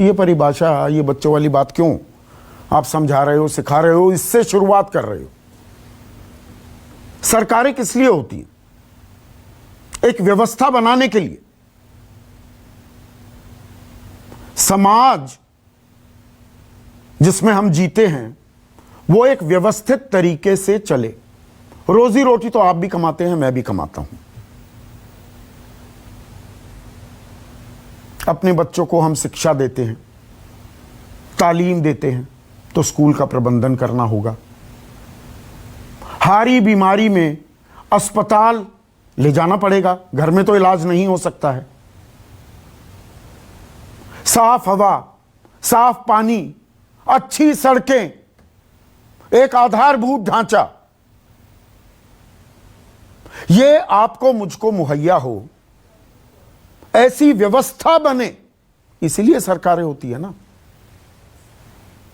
ये परिभाषा, ये बच्चों वाली बात क्यों आप समझा रहे हो, सिखा रहे हो, इससे शुरुआत कर रहे हो? सरकारें किस लिए होती हैं? एक व्यवस्था बनाने के लिए। समाज जिसमें हम जीते हैं वो एक व्यवस्थित तरीके से चले। रोजी रोटी तो आप भी कमाते हैं, मैं भी कमाता हूं। अपने बच्चों को हम शिक्षा देते हैं, तालीम देते हैं, तो स्कूल का प्रबंधन करना होगा। हारी बीमारी में अस्पताल ले जाना पड़ेगा, घर में तो इलाज नहीं हो सकता है। साफ हवा, साफ पानी, अच्छी सड़कें, एक आधारभूत ढांचा, ये आपको मुझको मुहैया हो, ऐसी व्यवस्था बने, इसीलिए सरकारें होती है ना।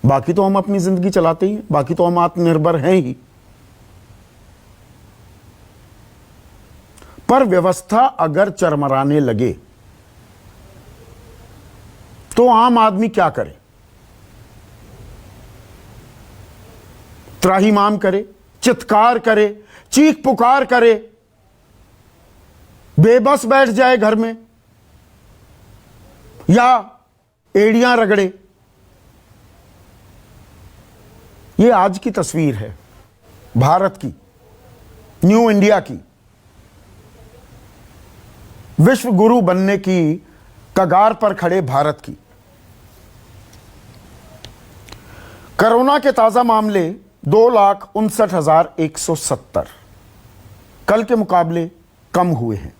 बाकी तो हम अपनी जिंदगी चलाते ही हैं, बाकी तो हम आत्मनिर्भर हैं ही। पर व्यवस्था अगर चरमराने लगे तो आम आदमी क्या करे? त्राहिमाम करे, चित्कार करे, चीख पुकार करे, बेबस बैठ जाए घर में, या एड़ियां रगड़े। ये आज की तस्वीर है भारत की, न्यू इंडिया की, विश्व गुरु बनने की कगार पर खड़े भारत की। कोरोना के ताजा मामले 2,59,170 कल के मुकाबले कम हुए हैं।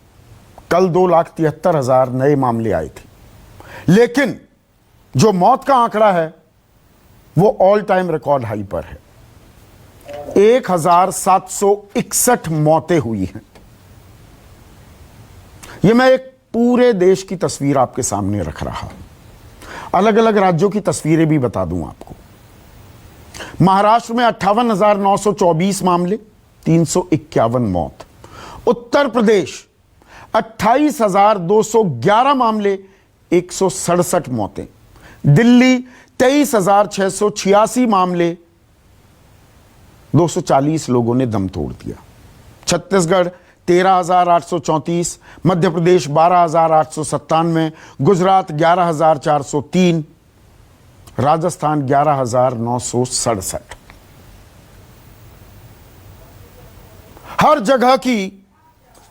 कल 2,73,000 नए मामले आए थे, लेकिन जो मौत का आंकड़ा है वो ऑल टाइम रिकॉर्ड हाई पर है। 1,761 मौतें हुई हैं। ये मैं एक पूरे देश की तस्वीर आपके सामने रख रहा हूं। अलग अलग राज्यों की तस्वीरें भी बता दूं आपको। महाराष्ट्र में 58,924 मामले, 351 मौत। उत्तर प्रदेश 28,211 मामले, 167 मौतें। दिल्ली 23,686 मामले, 240 लोगों ने दम तोड़ दिया। छत्तीसगढ़ 13,834, मध्य प्रदेश 12,897, गुजरात 11,403, राजस्थान 11,967। हर जगह की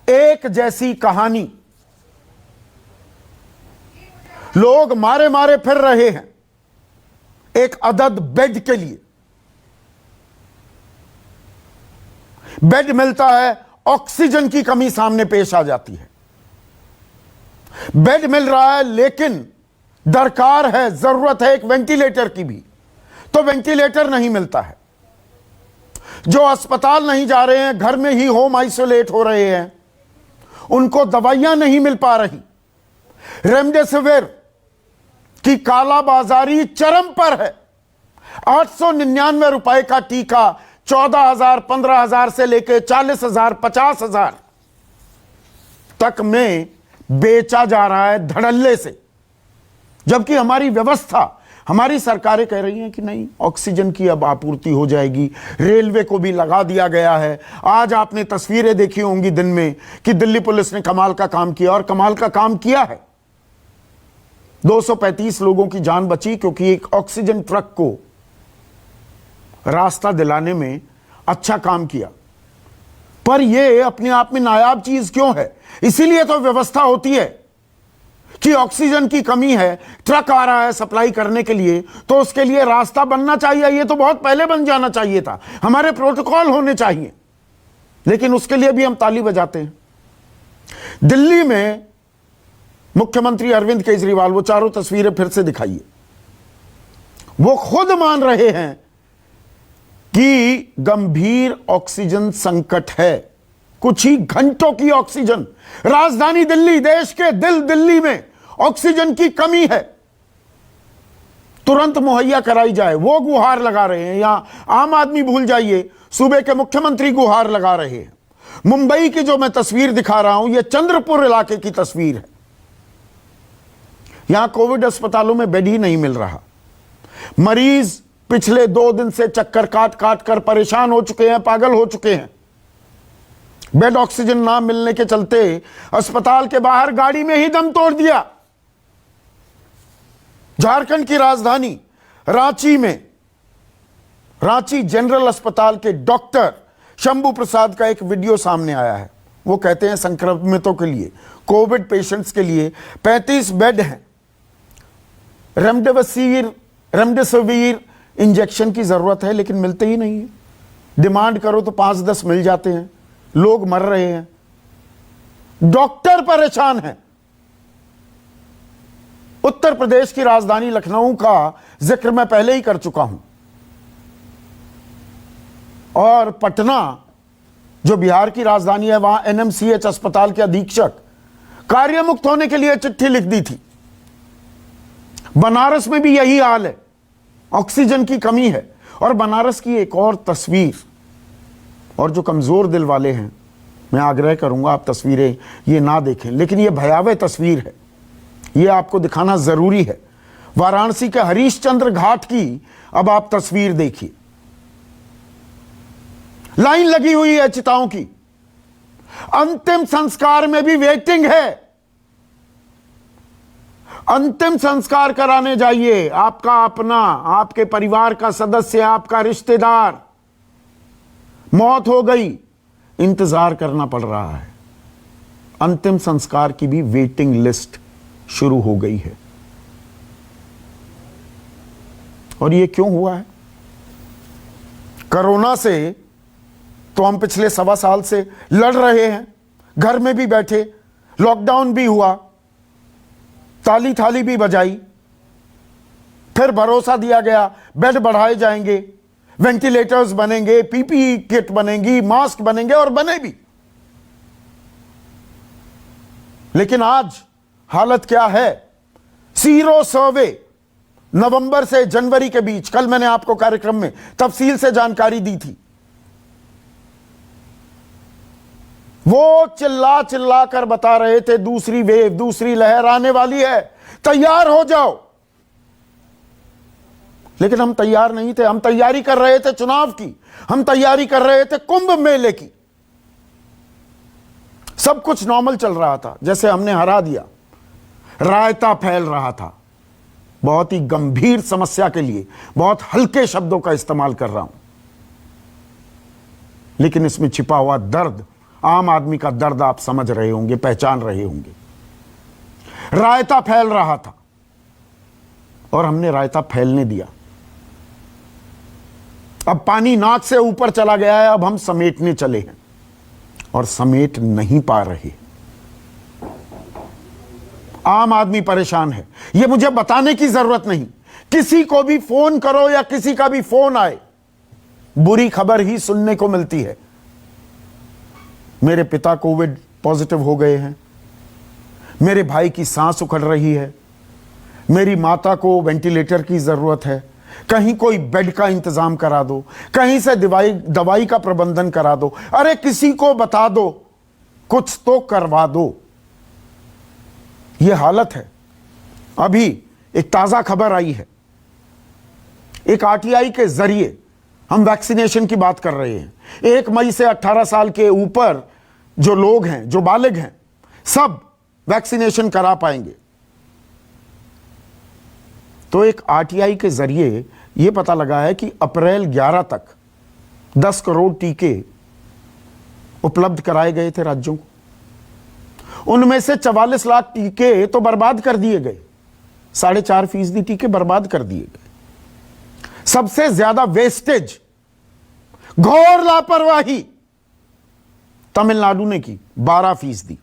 एक जैसी कहानी। लोग मारे मारे फिर रहे हैं एक अदद बेड के लिए। बेड मिलता है, ऑक्सीजन की कमी सामने पेश आ जाती है। बेड मिल रहा है, लेकिन दरकार है, जरूरत है एक वेंटिलेटर की भी, तो वेंटिलेटर नहीं मिलता है। जो अस्पताल नहीं जा रहे हैं, घर में ही होम आइसोलेट हो रहे हैं, उनको दवाइयां नहीं मिल पा रही। रेमडेसिविर की कालाबाजारी चरम पर है। 899 रुपए का टीका 14,000, 15,000 से लेकर 40,000, 50,000 तक में बेचा जा रहा है धड़ल्ले से। जबकि हमारी व्यवस्था, हमारी सरकारें कह रही हैं कि नहीं, ऑक्सीजन की अब आपूर्ति हो जाएगी। रेलवे को भी लगा दिया गया है। आज आपने तस्वीरें देखी होंगी दिन में कि दिल्ली पुलिस ने कमाल का काम किया, और कमाल का काम किया है। 235 लोगों की जान बची, क्योंकि एक ऑक्सीजन ट्रक को रास्ता दिलाने में अच्छा काम किया। पर यह अपने आप में नायाब चीज क्यों है? इसीलिए तो व्यवस्था होती है कि ऑक्सीजन की कमी है, ट्रक आ रहा है सप्लाई करने के लिए, तो उसके लिए रास्ता बनना चाहिए। ये तो बहुत पहले बन जाना चाहिए था, हमारे प्रोटोकॉल होने चाहिए, लेकिन उसके लिए भी हम ताली बजाते हैं। दिल्ली में मुख्यमंत्री अरविंद केजरीवाल, वो चारों तस्वीरें फिर से दिखाइए, वो खुद मान रहे हैं कि गंभीर ऑक्सीजन संकट है। कुछ ही घंटों की ऑक्सीजन, राजधानी दिल्ली, देश के दिल दिल्ली में ऑक्सीजन की कमी है, तुरंत मुहैया कराई जाए, वो गुहार लगा रहे हैं। यहां आम आदमी भूल जाइए, सूबे के मुख्यमंत्री गुहार लगा रहे हैं। मुंबई की जो मैं तस्वीर दिखा रहा हूं, यह चंद्रपुर इलाके की तस्वीर है। यहां कोविड अस्पतालों में बेड ही नहीं मिल रहा। मरीज पिछले 2 दिन से चक्कर काट काट कर परेशान हो चुके हैं, पागल हो चुके हैं। बेड ऑक्सीजन ना मिलने के चलते अस्पताल के बाहर गाड़ी में ही दम तोड़ दिया। झारखंड की राजधानी रांची में, रांची जनरल अस्पताल के डॉक्टर शंभू प्रसाद का एक वीडियो सामने आया है। वो कहते हैं संक्रमितों के लिए, कोविड पेशेंट्स के लिए 35 बेड हैं। रेमडेसिविर इंजेक्शन की जरूरत है लेकिन मिलते ही नहीं है। डिमांड करो तो 5-10 मिल जाते हैं। लोग मर रहे हैं, डॉक्टर परेशान हैं। उत्तर प्रदेश की राजधानी लखनऊ का जिक्र मैं पहले ही कर चुका हूं, और पटना जो बिहार की राजधानी है, वहां एनएमसीएच अस्पताल के अधीक्षक कार्यमुक्त होने के लिए चिट्ठी लिख दी थी। बनारस में भी यही हाल है, ऑक्सीजन की कमी है। और बनारस की एक और तस्वीर, और जो कमजोर दिल वाले हैं, मैं आग्रह करूंगा आप तस्वीरें ये ना देखें, लेकिन ये भयावह तस्वीर है, ये आपको दिखाना जरूरी है। वाराणसी के हरीशचंद्र घाट की अब आप तस्वीर देखिए। लाइन लगी हुई है चिताओं की, अंतिम संस्कार में भी वेटिंग है। अंतिम संस्कार कराने जाइए, आपका अपना, आपके परिवार का सदस्य, आपका रिश्तेदार मौत हो गई, इंतजार करना पड़ रहा है। अंतिम संस्कार की भी वेटिंग लिस्ट शुरू हो गई है। और ये क्यों हुआ है? कोरोना से तो हम पिछले 1.25 साल से लड़ रहे हैं, घर में भी बैठे, लॉकडाउन भी हुआ, ताली थाली भी बजाई, फिर भरोसा दिया गया बेड बढ़ाए जाएंगे, वेंटिलेटर्स बनेंगे, पीपीई किट बनेंगी, मास्क बनेंगे, और बने भी। लेकिन आज हालत क्या है? सीरो सर्वे नवंबर से जनवरी के बीच, कल मैंने आपको कार्यक्रम में तफसील से जानकारी दी थी, वो चिल्ला चिल्ला कर बता रहे थे दूसरी वेव, दूसरी लहर आने वाली है, तैयार हो जाओ। लेकिन हम तैयार नहीं थे। हम तैयारी कर रहे थे चुनाव की, हम तैयारी कर रहे थे कुंभ मेले की। सब कुछ नॉर्मल चल रहा था, जैसे हमने हरा दिया। रायता फैल रहा था। बहुत ही गंभीर समस्या के लिए बहुत हल्के शब्दों का इस्तेमाल कर रहा हूं, लेकिन इसमें छिपा हुआ दर्द, आम आदमी का दर्द आप समझ रहे होंगे, पहचान रहे होंगे। रायता फैल रहा था और हमने रायता फैलने दिया। अब पानी नाक से ऊपर चला गया है, अब हम समेटने चले हैं और समेट नहीं पा रहे। आम आदमी परेशान है, यह मुझे बताने की जरूरत नहीं। किसी को भी फोन करो या किसी का भी फोन आए, बुरी खबर ही सुनने को मिलती है। मेरे पिता कोविड पॉजिटिव हो गए हैं, मेरे भाई की सांस उखड़ रही है, मेरी माता को वेंटिलेटर की जरूरत है, कहीं कोई बेड का इंतजाम करा दो, कहीं से दवाई का प्रबंधन करा दो। अरे किसी को बता दो, कुछ तो करवा दो। यह हालत है। अभी एक ताजा खबर आई है, एक आरटीआई के जरिए हम वैक्सीनेशन की बात कर रहे हैं। 1 मई से 18 साल के ऊपर जो लोग हैं, जो बालिग हैं, सब वैक्सीनेशन करा पाएंगे। तो एक आरटीआई के जरिए यह पता लगा है कि अप्रैल 11 तक 10 करोड़ टीके उपलब्ध कराए गए थे राज्यों को। उनमें से 44 लाख टीके तो बर्बाद कर दिए गए, 4.5% टीके बर्बाद कर दिए गए। सबसे ज्यादा वेस्टेज, घोर लापरवाही तमिलनाडु ने की, 12%।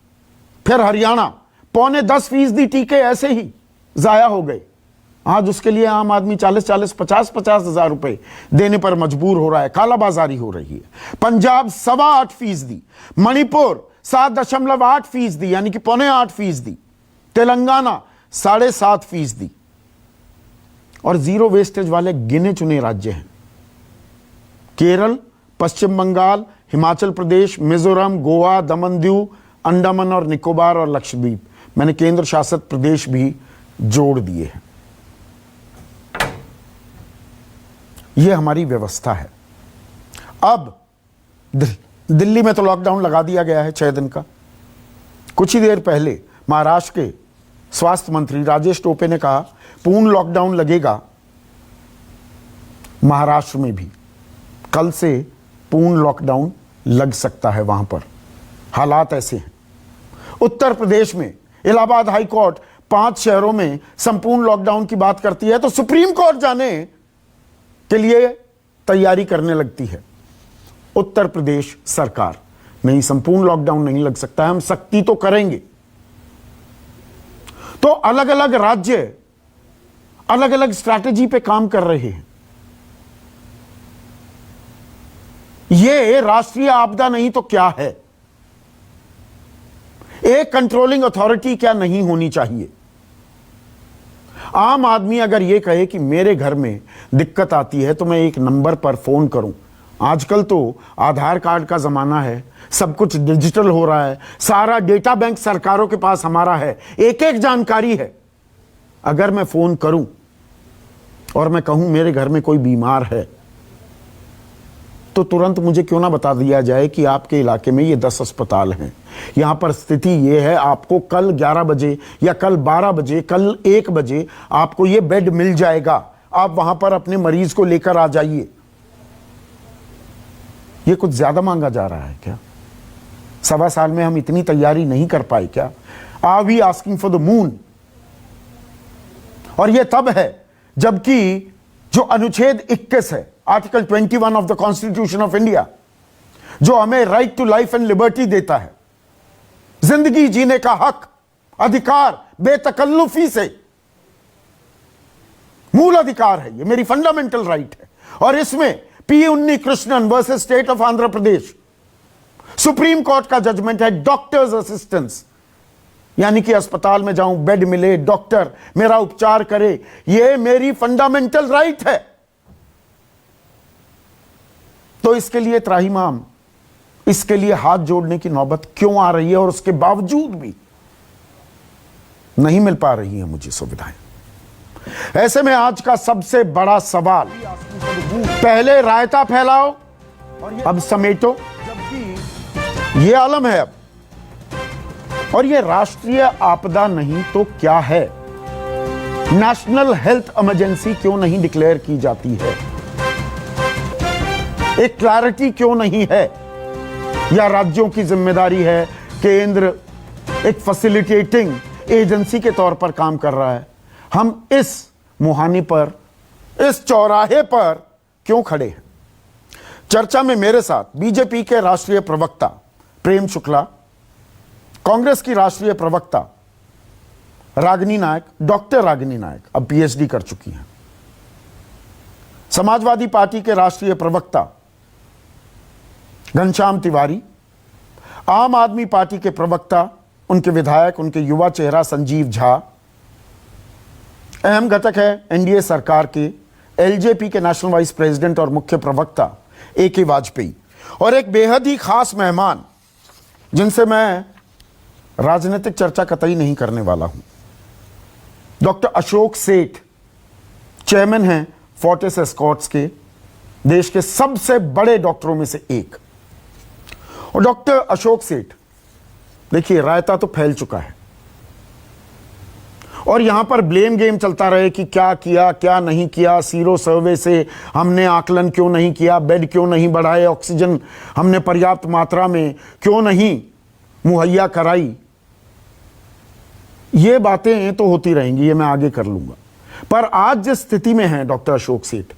फिर हरियाणा, 9.25% टीके ऐसे ही जाया हो गए। आज उसके लिए आम आदमी 40-40, 50-50 हजार रुपए देने पर मजबूर हो रहा है, कालाबाजारी हो रही है। पंजाब 8.25%, मणिपुर 7.8% यानी कि 7.25%, तेलंगाना 7.5%। और जीरो वेस्टेज वाले गिने चुने राज्य हैं केरल, पश्चिम बंगाल, हिमाचल प्रदेश, मिजोरम, गोवा, दमन दीव, अंडमान और निकोबार और लक्षद्वीप। मैंने केंद्र शासित प्रदेश भी जोड़ दिए हैं। यह हमारी व्यवस्था है। अब दिल्ली में तो लॉकडाउन लगा दिया गया है 6 दिन का। कुछ ही देर पहले महाराष्ट्र के स्वास्थ्य मंत्री राजेश टोपे ने कहा पूर्ण लॉकडाउन लगेगा महाराष्ट्र में भी। कल से पूर्ण लॉकडाउन लग सकता है वहां पर, हालात ऐसे हैं। उत्तर प्रदेश में इलाहाबाद हाई कोर्ट 5 शहरों में संपूर्ण लॉकडाउन की बात करती है तो सुप्रीम कोर्ट जाने के लिए तैयारी करने लगती है। उत्तर प्रदेश सरकार नहीं, संपूर्ण लॉकडाउन नहीं लग सकता है, हम सख्ती तो करेंगे। तो अलग अलग राज्य अलग अलग स्ट्रैटेजी पे काम कर रहे हैं। यह राष्ट्रीय आपदा नहीं तो क्या है? एक कंट्रोलिंग अथॉरिटी क्या नहीं होनी चाहिए? आम आदमी अगर यह कहे कि मेरे घर में दिक्कत आती है तो मैं एक नंबर पर फोन करूं। आजकल तो आधार कार्ड का जमाना है, सब कुछ डिजिटल हो रहा है, सारा डेटा बैंक सरकारों के पास हमारा है, एक एक जानकारी है। अगर मैं फोन करूं और मैं कहूं मेरे घर में कोई बीमार है तो तुरंत मुझे क्यों ना बता दिया जाए कि आपके इलाके में ये 10 अस्पताल हैं, यहां पर स्थिति ये है, आपको कल 11 बजे या कल 12 बजे, कल 1 बजे आपको ये बेड मिल जाएगा, आप वहां पर अपने मरीज को लेकर आ जाइए। ये कुछ ज्यादा मांगा जा रहा है क्या? 1.25 साल में हम इतनी तैयारी नहीं कर पाए क्या? Are we asking for the moon? और यह तब है जबकि जो अनुच्छेद 21 है, article 21 of the constitution of India, जो हमें right to life and liberty देता है, जिंदगी जीने का हक, अधिकार, बेतकल्लुफी से, मूल अधिकार है, ये मेरी फंडामेंटल राइट है। और इसमें पी उन्नी Krishnan versus state of Andhra Pradesh, supreme court का जजमेंट है डॉक्टर्स असिस्टेंस, यानी कि अस्पताल में जाऊं, बेड मिले, डॉक्टर मेरा उपचार करे, यह मेरी फंडामेंटल राइट है। तो इसके लिए त्राहिमाम, इसके लिए हाथ जोड़ने की नौबत क्यों आ रही है? और उसके बावजूद भी नहीं मिल पा रही है मुझे सुविधाएं। ऐसे में आज का सबसे बड़ा सवाल, पहले रायता फैलाओ अब समेटो, जबकि यह आलम है अब। और यह राष्ट्रीय आपदा नहीं तो क्या है? नेशनल हेल्थ इमरजेंसी क्यों नहीं डिक्लेयर की जाती है? एक क्लैरिटी क्यों नहीं है? या राज्यों की जिम्मेदारी है, केंद्र एक फैसिलिटेटिंग एजेंसी के तौर पर काम कर रहा है? हम इस मुहाने पर, इस चौराहे पर क्यों खड़े हैं? चर्चा में मेरे साथ बीजेपी के राष्ट्रीय प्रवक्ता प्रेम शुक्ला, कांग्रेस की राष्ट्रीय प्रवक्ता रागिनी नायक, डॉक्टर रागिनी नायक, अब पीएचडी कर चुकी हैं, समाजवादी पार्टी के राष्ट्रीय प्रवक्ता घनश्याम तिवारी, आम आदमी पार्टी के प्रवक्ता, उनके विधायक, उनके युवा चेहरा संजीव झा, अहम घटक है एनडीए सरकार के एलजेपी के नेशनल वाइस प्रेसिडेंट और मुख्य प्रवक्ता ए.के. वाजपेयी, और एक बेहद ही खास मेहमान जिनसे मैं राजनीतिक चर्चा कतई नहीं करने वाला हूं, डॉक्टर अशोक सेठ, चेयरमैन हैं फोर्टिस एस्कॉर्ट्स के, देश के सबसे बड़े डॉक्टरों में से एक। और डॉक्टर अशोक सेठ, देखिए रायता तो फैल चुका है और यहां पर ब्लेम गेम चलता रहे कि क्या किया क्या नहीं किया, सीरो सर्वे से हमने आकलन क्यों नहीं किया, बेड क्यों नहीं बढ़ाए, ऑक्सीजन हमने पर्याप्त मात्रा में क्यों नहीं मुहैया कराई। ये बातें तो होती रहेंगी, ये मैं आगे कर लूंगा। पर आज जिस स्थिति में है डॉक्टर अशोक सेठ,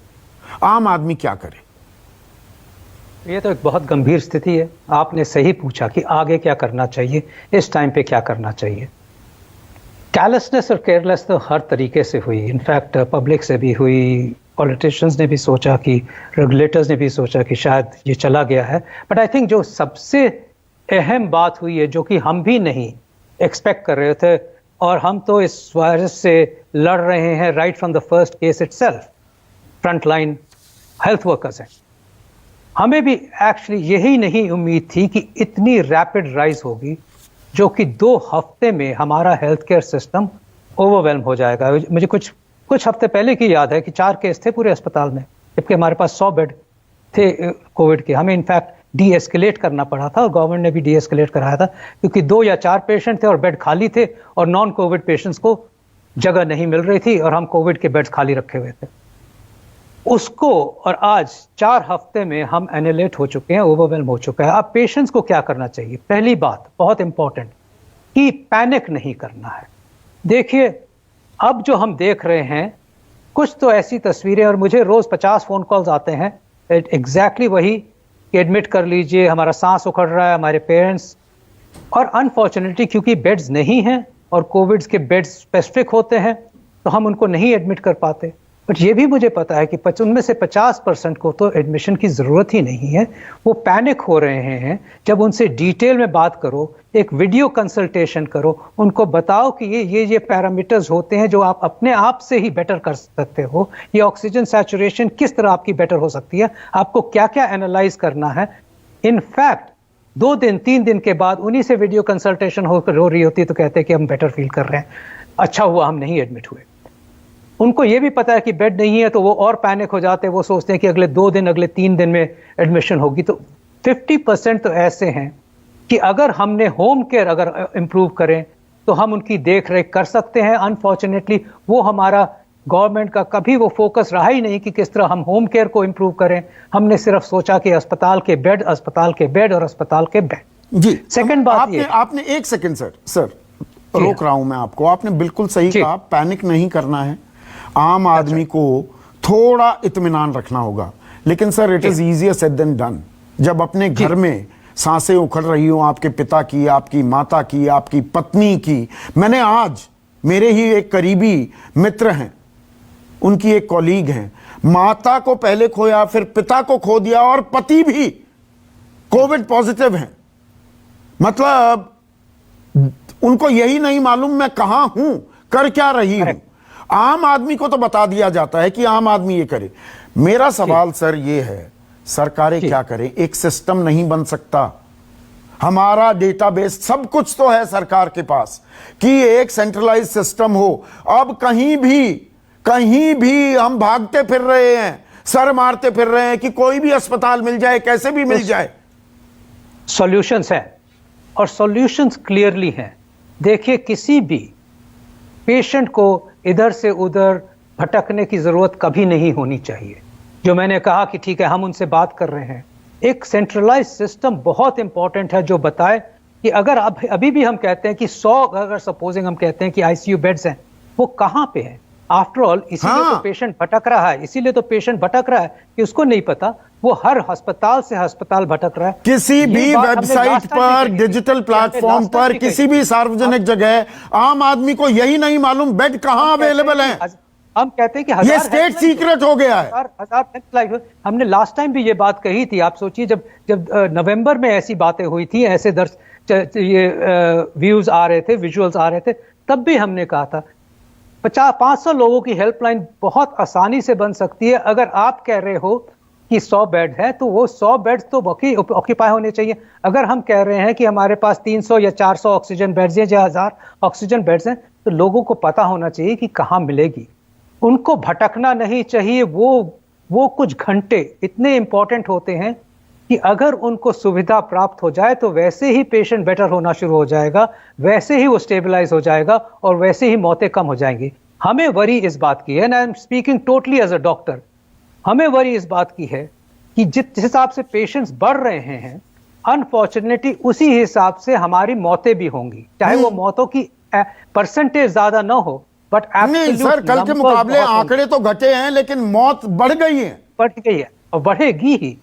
आम आदमी क्या करे? ये तो एक बहुत गंभीर स्थिति है। आपने सही पूछा कि आगे क्या करना चाहिए, इस टाइम पे क्या करना चाहिए। कैरलेसनेस और केयरलेस तो हर तरीके से हुई, इनफैक्ट पब्लिक से भी हुई, पॉलिटिशियंस ने भी सोचा कि, रेगुलेटर्स ने भी सोचा कि शायद ये चला गया है। बट आई थिंक जो सबसे अहम बात हुई है, जो कि हम भी नहीं एक्सपेक्ट कर रहे थे, और हम तो इस वायरस से लड़ रहे हैं right from the first case itself, front line health workers हैं। हमें भी एक्चुअली यही नहीं उम्मीद थी कि इतनी रैपिड राइज होगी, जो कि 2 हफ्ते में हमारा हेल्थ केयर सिस्टम ओवरवेल्म हो जाएगा। मुझे कुछ हफ्ते पहले की याद है कि 4 केस थे पूरे अस्पताल में, जबकि हमारे पास 100 बेड थे कोविड के। हमें इनफैक्ट डी एस्केलेट करना पड़ा था और गवर्नमेंट ने भी डी एस्केलेट कराया था, क्योंकि 2 या 4 पेशेंट थे और बेड खाली थे और नॉन कोविड पेशेंट्स को जगह नहीं मिल रही थी और हम कोविड के बेड्स खाली रखे हुए थे। उसको और आज 4 हफ्ते में हम एनिलेट हो चुके हैं, ओवरवेल्म हो चुका है। अब पेशेंट्स को क्या करना चाहिए? पहली बात बहुत इंपॉर्टेंट कि पैनिक नहीं करना है। देखिए, अब जो हम देख रहे हैं कुछ तो ऐसी तस्वीरें, और मुझे रोज 50 फोन कॉल्स आते हैं एग्जैक्टली वही कि एडमिट कर लीजिए, हमारा सांस उखड़ रहा है, हमारे पेरेंट्स। और अनफॉर्चुनेटली क्योंकि बेड्स नहीं हैं और कोविड के बेड्स स्पेसिफिक होते हैं तो हम उनको नहीं एडमिट कर पाते। बट ये भी मुझे पता है कि उनमें से 50% को तो एडमिशन की ज़रूरत ही नहीं है। वो पैनिक हो रहे हैं। जब उनसे डिटेल में बात करो, एक वीडियो कंसल्टेशन करो, उनको बताओ कि ये पैरामीटर्स होते हैं जो आप अपने आप से ही बेटर कर सकते हो। ये ऑक्सीजन सैचुरेशन किस तरह आपकी बेटर हो सकती है, आपको क्या क्या एनालाइज करना है। इनफैक्ट 2 दिन 3 दिन के बाद उन्हीं से वीडियो कंसल्टेशन हो रही होती है तो कहते हैं कि हम बेटर फील कर रहे हैं, अच्छा हुआ हम नहीं एडमिट हुए। उनको ये भी पता है कि बेड नहीं है तो वो और पैनिक हो जाते हैं। वो सोचते हैं कि अगले 2 दिन अगले 3 दिन में एडमिशन होगी। तो 50% तो ऐसे हैं कि अगर हमने होम केयर अगर इम्प्रूव करें तो हम उनकी देख रेख कर सकते हैं। अनफॉर्चुनेटली वो हमारा गवर्नमेंट का कभी वो फोकस रहा ही नहीं कि किस तरह हम होम केयर को इम्प्रूव करें। हमने सिर्फ सोचा कि अस्पताल के बेड और अस्पताल के बेड। जी, सेकंड बात ये, आपने एक सेकंड सर रोक रहा हूं मैं आपको। आपने बिल्कुल सही कहा, पैनिक नहीं करना है। आम आदमी को थोड़ा इत्मीनान रखना होगा। लेकिन sir, it is easier said than done. जब अपने घर में सांसें उखड़ रही हो, आपके पिता की, आपकी माता की, आपकी पत्नी की। मैंने आज, मेरे ही एक करीबी मित्र हैं, उनकी एक कॉलीग हैं, माता को पहले खोया, फिर पिता को खो दिया और पति भी कोविड पॉजिटिव हैं। मतलब उनको यही नहीं मालूम मैं कहां हूं, कर क्या रही हूं। आम आदमी को तो बता दिया जाता है कि आम आदमी ये करे। मेरा सवाल सर ये है, सरकारें क्या करें? एक सिस्टम नहीं बन सकता? हमारा डेटाबेस सब कुछ तो है सरकार के पास कि एक सेंट्रलाइज सिस्टम हो। अब कहीं भी हम भागते फिर रहे हैं, सर मारते फिर रहे हैं कि कोई भी अस्पताल मिल जाए, कैसे भी मिल जाए। सॉल्यूशंस है और सॉल्यूशंस क्लियरली हैं। देखिए, किसी भी पेशेंट को इधर से उधर भटकने की जरूरत कभी नहीं होनी चाहिए। जो मैंने कहा कि ठीक है हम उनसे बात कर रहे हैं, एक सेंट्रलाइज सिस्टम बहुत इंपॉर्टेंट है जो बताए कि अगर अभी भी हम कहते हैं कि 100 अगर सपोजिंग हम कहते हैं कि आईसीयू बेड्स हैं, वो कहां पे हैं? आफ्टर ऑल इसीलिए तो पेशेंट भटक रहा है, इसीलिए तो पेशेंट भटक रहा है कि उसको नहीं पता, वो हर अस्पताल से अस्पताल भटक रहा है। किसी भी वेबसाइट पर, डिजिटल प्लेटफॉर्म पर, किसी भी सार्वजनिक जगह आम आदमी को यही नहीं मालूम बेड कहां अवेलेबल है। हम कहते हैं कि ये स्टेट सीक्रेट हो गया है। हमने लास्ट टाइम भी ये बात कही थी। आप सोचिए जब नवंबर में ऐसी बातें हुई थी, ऐसे ये व्यूज आ रहे थे, विजुअल्स आ रहे थे, तब भी हमने कहा था 500 लोगों की हेल्पलाइन बहुत आसानी से बन सकती है। अगर आप कह रहे हो कि 100 बेड है तो वो 100 बेड तो ऑक्यूपाई होने चाहिए। अगर हम कह रहे हैं कि हमारे पास 300 या 400 ऑक्सीजन बेड्स हैं या 1000 ऑक्सीजन बेड्स हैं, तो लोगों को पता होना चाहिए कि कहाँ मिलेगी। उनको भटकना नहीं चाहिए। वो कुछ घंटे इतने इंपॉर्टेंट होते हैं कि अगर उनको सुविधा प्राप्त हो जाए तो वैसे ही पेशेंट बेटर होना शुरू हो जाएगा, वैसे ही वो स्टेबलाइज हो जाएगा और वैसे ही मौतें कम हो जाएंगी। हमें वरी इस बात की है, and I am speaking totally as a doctor, हमें वरी इस बात की है कि जिस हिसाब से पेशेंट्स बढ़ रहे हैं, अनफॉर्चुनेटली उसी हिसाब से हमारी मौतें भी होंगी। चाहे वो मौतों की परसेंटेज ज्यादा ना हो, बट नहीं सर, कल के मुकाबले आंकड़े तो घटे हैं लेकिन मौत बढ़ गई है। बढ़ गई है और बढ़ेगी ही।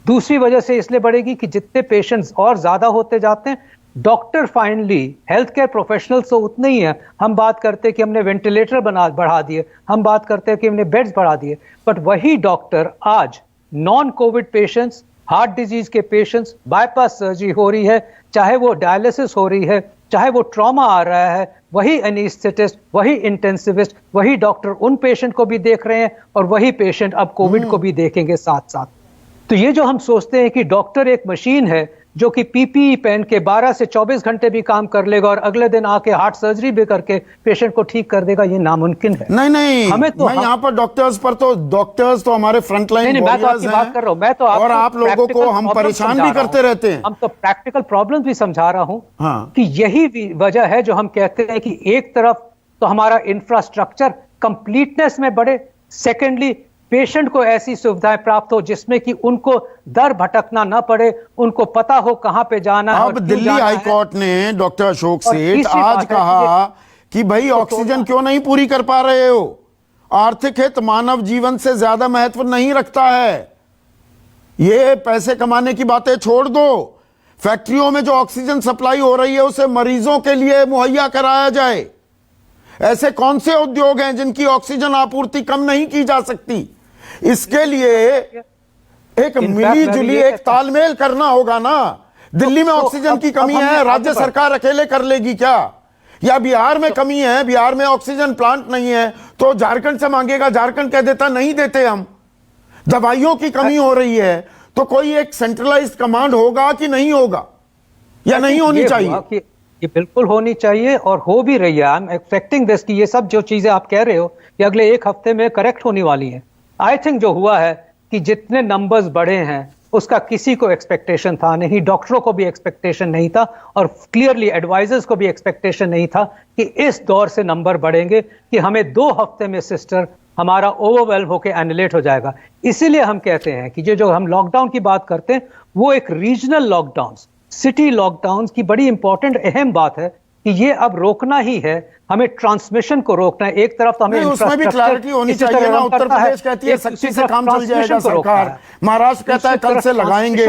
दूसरी वजह से इसलिए बढ़ेगी कि जितने पेशेंट्स और ज्यादा होते जाते हैं, doctor finally, health care professionals तो उतने ही हैं। हम बात करते हैं कि हमने वेंटिलेटर बढ़ा दिए, हम बात करते हैं कि हमने बेड्स बढ़ा दिए, बट वही डॉक्टर आज non Covid patients, heart disease के पेशेंट्स, बाईपास सर्जरी हो रही है, चाहे वो डायलिसिस हो रही है, चाहे वो ट्रॉमा आ रहा है, वही एनेस्थेटिस्ट, वही इंटेंसिविस्ट, वही डॉक्टर उन पेशेंट को भी देख रहे हैं और वही पेशेंट अब कोविड को भी देखेंगे साथ साथ। तो ये जो हम सोचते हैं कि डॉक्टर एक मशीन है जो कि पीपीई पहन के 12 से 24 घंटे भी काम कर लेगा और अगले दिन आके हार्ट सर्जरी भी करके पेशेंट को ठीक कर देगा, ये नामुमकिन है। नहीं हमें तो मैं यहाँ पर डॉक्टर्स तो हमारे फ्रंटलाइन मैं तो आपकी बात कर रहा हूं, मैं तो और आप लोगों को हम परेशान भी करते रहते हैं। हम तो प्रैक्टिकल प्रॉब्लम्स भी समझा रहा हूं। हाँ। कि यही वजह है जो हम कहते हैं कि एक तरफ तो हमारा इंफ्रास्ट्रक्चर कंप्लीटनेस में बढ़े, सेकेंडली पेशेंट को ऐसी सुविधाएं प्राप्त हो जिसमें कि उनको दर भटकना ना पड़े, उनको पता हो कहाँ पे जाना है। अब दिल्ली हाई कोर्ट ने डॉक्टर अशोक सेठ आज कहा कि भाई ऑक्सीजन क्यों नहीं पूरी कर पा रहे हो, आर्थिक हित मानव जीवन से ज्यादा महत्व नहीं रखता है, ये पैसे कमाने की बातें छोड़ दो, फैक्ट्रियों में जो ऑक्सीजन सप्लाई हो रही है उसे मरीजों के लिए मुहैया कराया जाए। ऐसे कौन से उद्योग हैं जिनकी ऑक्सीजन आपूर्ति कम नहीं की जा सकती? इसके लिए एक मिली जुली एक तालमेल करना होगा ना। दिल्ली में ऑक्सीजन की कमी है, राज्य सरकार अकेले कर लेगी क्या? या बिहार में कमी है, बिहार में ऑक्सीजन प्लांट नहीं है तो झारखंड से मांगेगा, झारखंड कह देता नहीं देते हम। दवाइयों की कमी हो रही है तो कोई एक सेंट्रलाइज्ड कमांड होगा कि नहीं होगा, या नहीं होनी चाहिए? ये बिल्कुल होनी चाहिए और हो भी रही है। आई एम एक्सपेक्टिंग दिस कि ये सब जो चीजें आप कह रहे हो ये अगले एक हफ्ते में करेक्ट होने वाली हैं। आई थिंक जो हुआ है कि जितने नंबर्स बढ़े हैं उसका किसी को एक्सपेक्टेशन था नहीं, डॉक्टरों को भी एक्सपेक्टेशन नहीं था और क्लियरली एडवाइजर्स को भी एक्सपेक्टेशन नहीं था कि इस दौर से नंबर बढ़ेंगे, कि हमें 2 हफ्ते में सिस्टर हमारा ओवरवेल्म होकर एनिलेट हो जाएगा। इसीलिए हम कहते हैं कि जो हम लॉकडाउन की बात करते हैं वो एक रीजनल लॉकडाउन, सिटी लॉकडाउन की बड़ी इंपॉर्टेंट अहम बात है कि ये अब रोकना ही है, हमें ट्रांसमिशन को रोकना है। एक तरफ तो हमें उसमें भी क्लैरिटी होनी चाहिए ना। उत्तर प्रदेश कहती है सख्ती से काम चल जाएगा सरकार, महाराष्ट्र कहता है कल से लगाएंगे,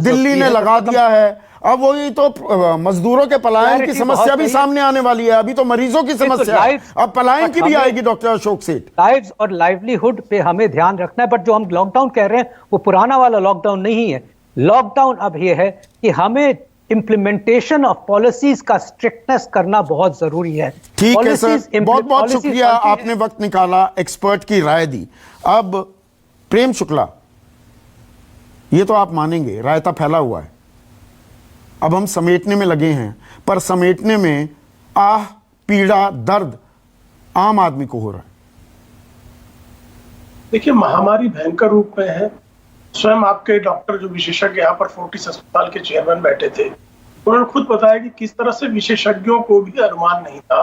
दिल्ली ने लगा दिया है। अब वही तो मजदूरों के पलायन की समस्या भी सामने आने वाली है, अभी तो मरीजों की समस्या है, अब पलायन की भी आएगी। डॉक्टर अशोक सेठ, लाइव्स और लाइवलीहुड पे हमें ध्यान रखना है, बट जो हम लॉकडाउन कह रहे हैं वो पुराना वाला लॉकडाउन नहीं है। लॉकडाउन अब यह है कि हमें इंप्लीमेंटेशन ऑफ पॉलिसीज का स्ट्रिक्टनेस करना बहुत जरूरी है। ठीक है सर, बहुत बहुत शुक्रिया, आपने वक्त निकाला, एक्सपर्ट की राय दी। अब प्रेम शुक्ला, ये तो आप मानेंगे रायता फैला हुआ है, अब हम समेटने में लगे हैं, पर समेटने में आह, पीड़ा, दर्द आम आदमी को हो रहा है। देखिए, महामारी भयंकर रूप में है। स्वयं आपके डॉक्टर जो विशेषज्ञ यहाँ पर फोर्टिस अस्पताल के चेयरमैन बैठे थे, उन्होंने खुद बताया कि किस तरह से विशेषज्ञों को भी अनुमान नहीं था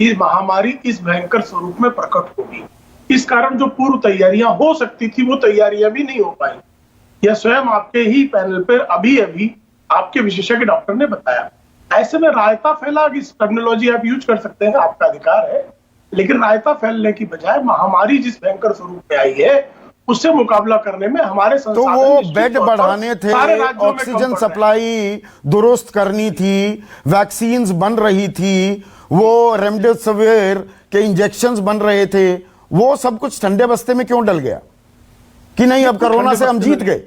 कि महामारी इस भयंकर स्वरूप में प्रकट होगी। इस कारण जो पूर्व तैयारियां हो सकती थी वो तैयारियां भी नहीं हो पाई। यह स्वयं आपके ही पैनल पर अभी अभी आपके विशेषज्ञ डॉक्टर ने बताया। ऐसे में रायता फैला, इस टर्मिनोलॉजी आप यूज कर सकते हैं, आपका अधिकार है, लेकिन रायता फैलने की बजाय महामारी जिस भयंकर स्वरूप में आई है उससे मुकाबला करने में हमारे तो वो बेड बढ़ाने थे, ऑक्सीजन सप्लाई दुरुस्त करनी थी, वैक्सीन्स बन रही थी, वो रेमडेसिविर के इंजेक्शंस बन रहे थे, वो सब कुछ ठंडे बस्ते में क्यों डल गया कि नहीं अब कोरोना से हम जीत गए?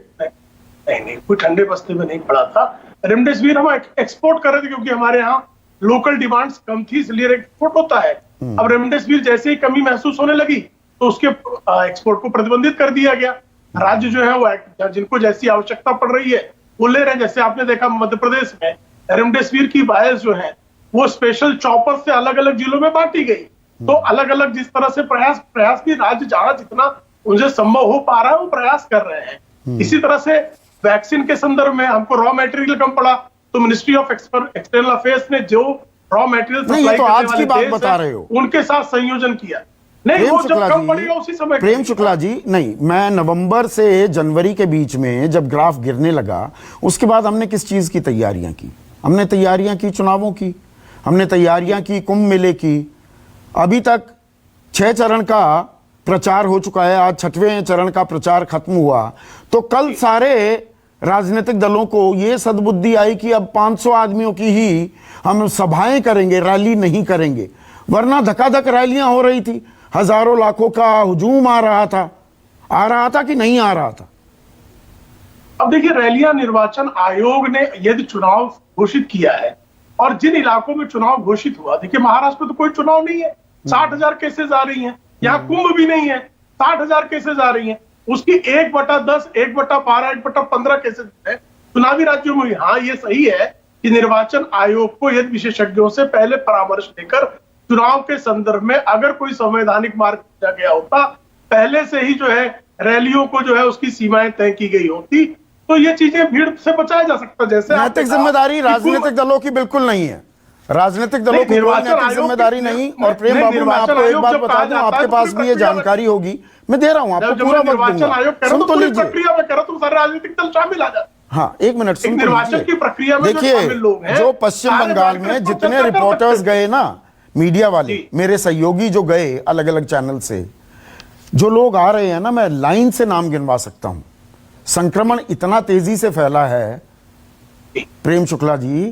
नहीं, कोई ठंडे बस्ते में नहीं पड़ा था। रेमडेसिविर हम एक्सपोर्ट कर रहे थे क्योंकि हमारे यहाँ लोकल डिमांड्स कम थी, इसलिए एक्सपोर्ट होता है। अब रेमडेसिविर जैसे ही कमी महसूस होने लगी तो उसके एक्सपोर्ट को प्रतिबंधित कर दिया गया। राज्य जो है वो जिनको जैसी आवश्यकता पड़ रही है वो ले रहे हैं। जैसे आपने देखा मध्य प्रदेश में रेमडेसिविर की वायल्स जो है वो स्पेशल चॉपर से अलग अलग जिलों में बांटी गई। तो अलग अलग जिस तरह से प्रयास भी राज्य जहां जितना उनसे संभव हो पा रहा है वो प्रयास कर रहे हैं। इसी तरह से वैक्सीन के संदर्भ में हमको रॉ मटेरियल कम पड़ा तो मिनिस्ट्री ऑफ एक्सटर्नल अफेयर्स ने जो रॉ मटेरियल सप्लाई करने वाले की बात बता रहे हो उनके साथ संयोजन किया। नहीं, वो जब कम पड़ेगा उसी समय। प्रेम शुक्ला जी, नहीं, मैं नवंबर से जनवरी के बीच में जब ग्राफ गिरने लगा उसके बाद हमने किस चीज की तैयारियां की? हमने तैयारियां की चुनावों की, हमने तैयारियां की कुंभ मेले की। अभी तक 6 चरण का प्रचार हो चुका है, आज 6वें चरण का प्रचार खत्म हुआ। तो कल सारे राजनीतिक दलों को ये सद्बुद्धि आई कि अब 500 आदमियों की ही हम सभाएं करेंगे, रैली नहीं करेंगे, वरना धकाधक रैलियां हो रही थी, हजारों लाखों का हुजूम आ रहा था कि नहीं आ रहा था? अब देखिए, रैलियां निर्वाचन आयोग ने यदि चुनाव घोषित किया है और जिन इलाकों में चुनाव घोषित हुआ, देखिए महाराष्ट्र में तो कोई चुनाव नहीं है, 60,000 केसेस आ रही हैं, यहाँ कुंभ भी नहीं है, 60,000 केसेस आ रही हैं, उसकी 1/10, 1/12, 1/15 केसेस है चुनावी राज्यों में। हाँ, ये सही है कि निर्वाचन आयोग को यदि विशेषज्ञों से पहले परामर्श लेकर चुनाव के संदर्भ में अगर कोई संवैधानिक मार्ग किया गया होता, पहले से ही जो है रैलियों को जो है उसकी सीमाएं तय की गई होती, तो ये चीजें भीड़ से बचाया जा सकता। जैसे नैतिक जिम्मेदारी राजनीतिक दलों की बिल्कुल नहीं है, राजनीतिक दलों की कोई नैतिक जिम्मेदारी नहीं। और प्रेम बाबू, मैं आपको एक बात बता दूं, आपके पास भी ये जानकारी होगी, मैं दे रहा हूं आपको पूरा वक्त दूंगा, सुन तो लीजिए। प्रक्रिया में करो तो सारे राजनीतिक दल शामिल आ जाते। हाँ, एक मिनट सुन तो निर्वाचन की प्रक्रिया में देखिए, जो पश्चिम बंगाल में जितने रिपोर्टर्स गए ना, मीडिया वाले, मेरे सहयोगी जो गए अलग अलग चैनल से, जो लोग आ रहे हैं ना, मैं लाइन से नाम गिनवा सकता हूं। संक्रमण इतना तेजी से फैला है प्रेम शुक्ला जी,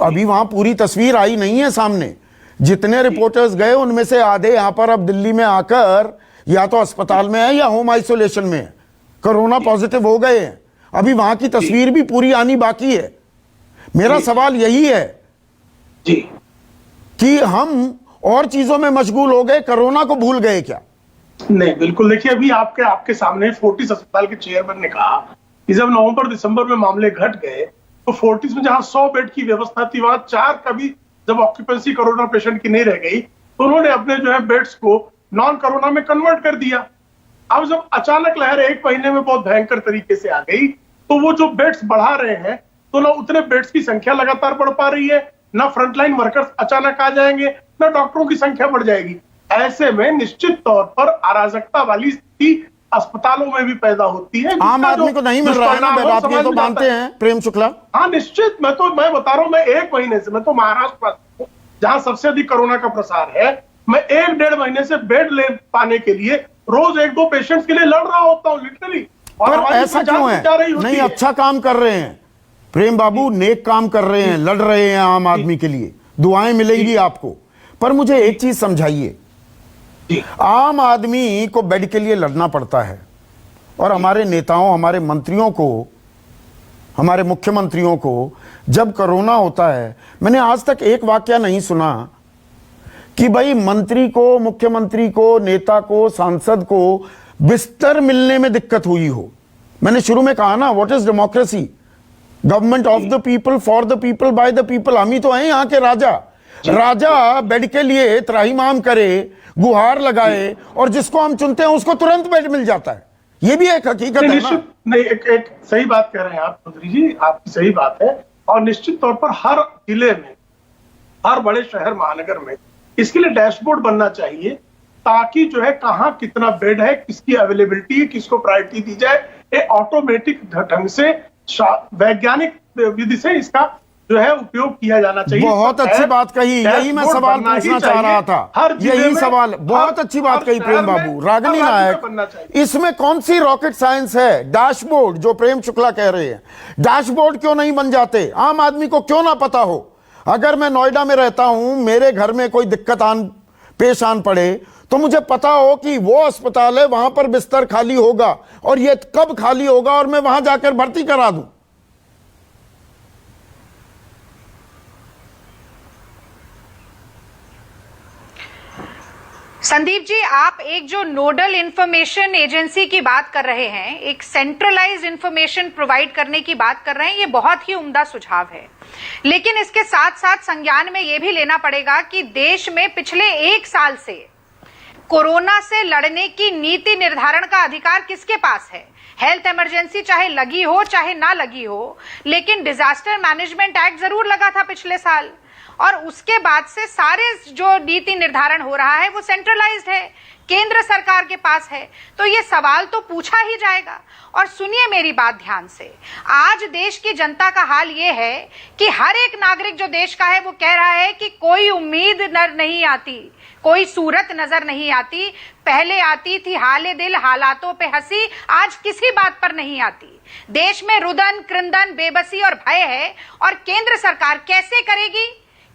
अभी वहां पूरी तस्वीर आई नहीं है सामने। जितने रिपोर्टर्स गए उनमें से आधे यहां पर अब दिल्ली में आकर या तो अस्पताल में है या होम आइसोलेशन में है, कोरोना पॉजिटिव हो गए हैं। अभी वहां की तस्वीर भी पूरी आनी बाकी है। मेरा सवाल यही है कि हम और चीजों में मशगूल हो गए, कोरोना को भूल गए क्या? नहीं, बिल्कुल। देखिए, अभी आपके सामने फोर्टिस अस्पताल के चेयरमैन ने कहा कि जब नवंबर दिसंबर में मामले घट गए तो फोर्टिस में जहां 100 बेड की व्यवस्था थी, वहां 4 का भी जब ऑक्यूपेंसी कोरोना पेशेंट की नहीं रह गई तो उन्होंने अपने जो है बेड्स को नॉन कोरोना में कन्वर्ट कर दिया। अब जब अचानक लहर 1 महीने में बहुत भयंकर तरीके से आ गई, तो वो जो बेड्स बढ़ा रहे हैं, तो ना उतने बेड्स की संख्या लगातार बढ़ पा रही है, ना फ्रंटलाइन वर्कर्स अचानक आ जाएंगे, ना डॉक्टरों की संख्या बढ़ जाएगी। ऐसे में निश्चित तौर पर अराजकता वाली स्थिति अस्पतालों में भी पैदा होती है। आम आदमी को नहीं मिल रहा है ना, आप ये तो मानते हैं प्रेम शुक्ला? हाँ, निश्चित। मैं बता रहा हूं, मैं 1 महीने से, मैं तो महाराष्ट्र जहां सबसे अधिक कोरोना का प्रसार है, मैं 1-1.5 महीने से बेड ले पाने के लिए रोज 1-2 पेशेंट्स के लिए लड़ रहा होता हूं, लिटरली। और ऐसा क्यों है? नहीं, अच्छा काम कर रहे हैं प्रेम बाबू, नेक काम कर रहे हैं, लड़ रहे हैं आम आदमी के लिए, दुआएं मिलेंगी आपको। पर मुझे एक चीज समझाइए, आम आदमी को बेड के लिए लड़ना पड़ता है और हमारे नेताओं, हमारे मंत्रियों को, हमारे मुख्यमंत्रियों को जब कोरोना होता है, मैंने आज तक एक वाकया नहीं सुना कि भाई मंत्री को, मुख्यमंत्री को, नेता को, सांसद को बिस्तर मिलने में दिक्कत हुई हो। मैंने शुरू में कहा ना, what is democracy? Government of the people, for the people, by the people. हम ही तो हैं यहाँ के राजा। राजा बेड के लिए त्राहिमाम करे, गुहार लगाए, और जिसको हम चुनते हैं उसको तुरंत बेड मिल जाता है। ये भी एक हकीकत है ना? नहीं, एक सही बात कह रहे हैं आप चौधरी जी, आपकी सही बात है। और निश्चित तौर पर हर जिले में, हर बड़े शहर महानगर में इसके लिए डैशबोर्ड बनना चाहिए, ताकि जो है कहाँ कितना बेड है, किसकी अवेलेबिलिटी है, किसको प्रायोरिटी दी जाए, ये ऑटोमेटिक ढंग से वैज्ञानिक विधि से इसका जो है उपयोग किया जाना चाहिए। बहुत अच्छी बात कही, यही मैं सवाल पूछना चाह रहा था, यही सवाल। बहुत अच्छी बात कही प्रेम बाबू। रागिनी नायक, इसमें कौन सी रॉकेट साइंस है? डैशबोर्ड जो प्रेम शुक्ला कह रहे हैं, डैशबोर्ड क्यों नहीं बन जाते? आम आदमी को क्यों ना पता हो? अगर मैं नोएडा में रहता हूं, मेरे घर में कोई दिक्कत पेश आन पड़े, तो मुझे पता हो कि वो अस्पताल है, वहां पर बिस्तर खाली होगा और ये कब खाली होगा, और मैं वहां जाकर भर्ती करा दूं। संदीप जी, आप एक जो नोडल इंफॉर्मेशन एजेंसी की बात कर रहे हैं, एक सेंट्रलाइज्ड इंफॉर्मेशन प्रोवाइड करने की बात कर रहे हैं, ये बहुत ही उम्दा सुझाव है। लेकिन इसके साथ साथ संज्ञान में यह भी लेना पड़ेगा कि देश में पिछले 1 साल से कोरोना से लड़ने की नीति निर्धारण का अधिकार किसके पास है? हेल्थ इमरजेंसी चाहे लगी हो चाहे ना लगी हो, लेकिन डिजास्टर मैनेजमेंट एक्ट जरूर लगा था पिछले साल, और उसके बाद से सारे जो नीति निर्धारण हो रहा है वो सेंट्रलाइज्ड है, केंद्र सरकार के पास है। तो ये सवाल तो पूछा ही जाएगा। और सुनिए मेरी बात ध्यान से, आज देश की जनता का हाल ये है कि हर एक नागरिक जो देश का है वो कह रहा है कि कोई उम्मीद नजर नहीं आती, कोई सूरत नजर नहीं आती। पहले आती थी हाले दिल, हालातों पे हंसी, आज किसी बात पर नहीं आती। देश में रुदन, क्रंदन, बेबसी और भय है, और केंद्र सरकार कैसे करेगी?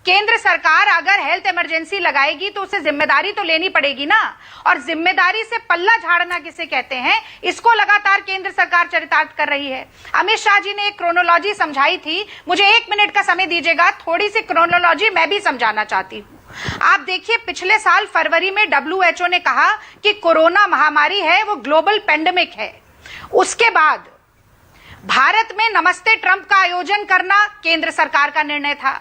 केंद्र सरकार अगर हेल्थ इमरजेंसी लगाएगी तो उसे जिम्मेदारी तो लेनी पड़ेगी ना, और जिम्मेदारी से पल्ला झाड़ना किसे कहते हैं, इसको लगातार केंद्र सरकार चरितार्थ कर रही है। अमित शाह जी ने एक क्रोनोलॉजी समझाई थी, मुझे 1 मिनट का समय दीजिएगा, थोड़ी सी क्रोनोलॉजी मैं भी समझाना चाहती हूँ। आप देखिए, पिछले साल फरवरी में WHO ने कहा कि कोरोना महामारी है, वो ग्लोबल पेंडेमिक है। उसके बाद भारत में नमस्ते ट्रंप का आयोजन करना केंद्र सरकार का निर्णय था।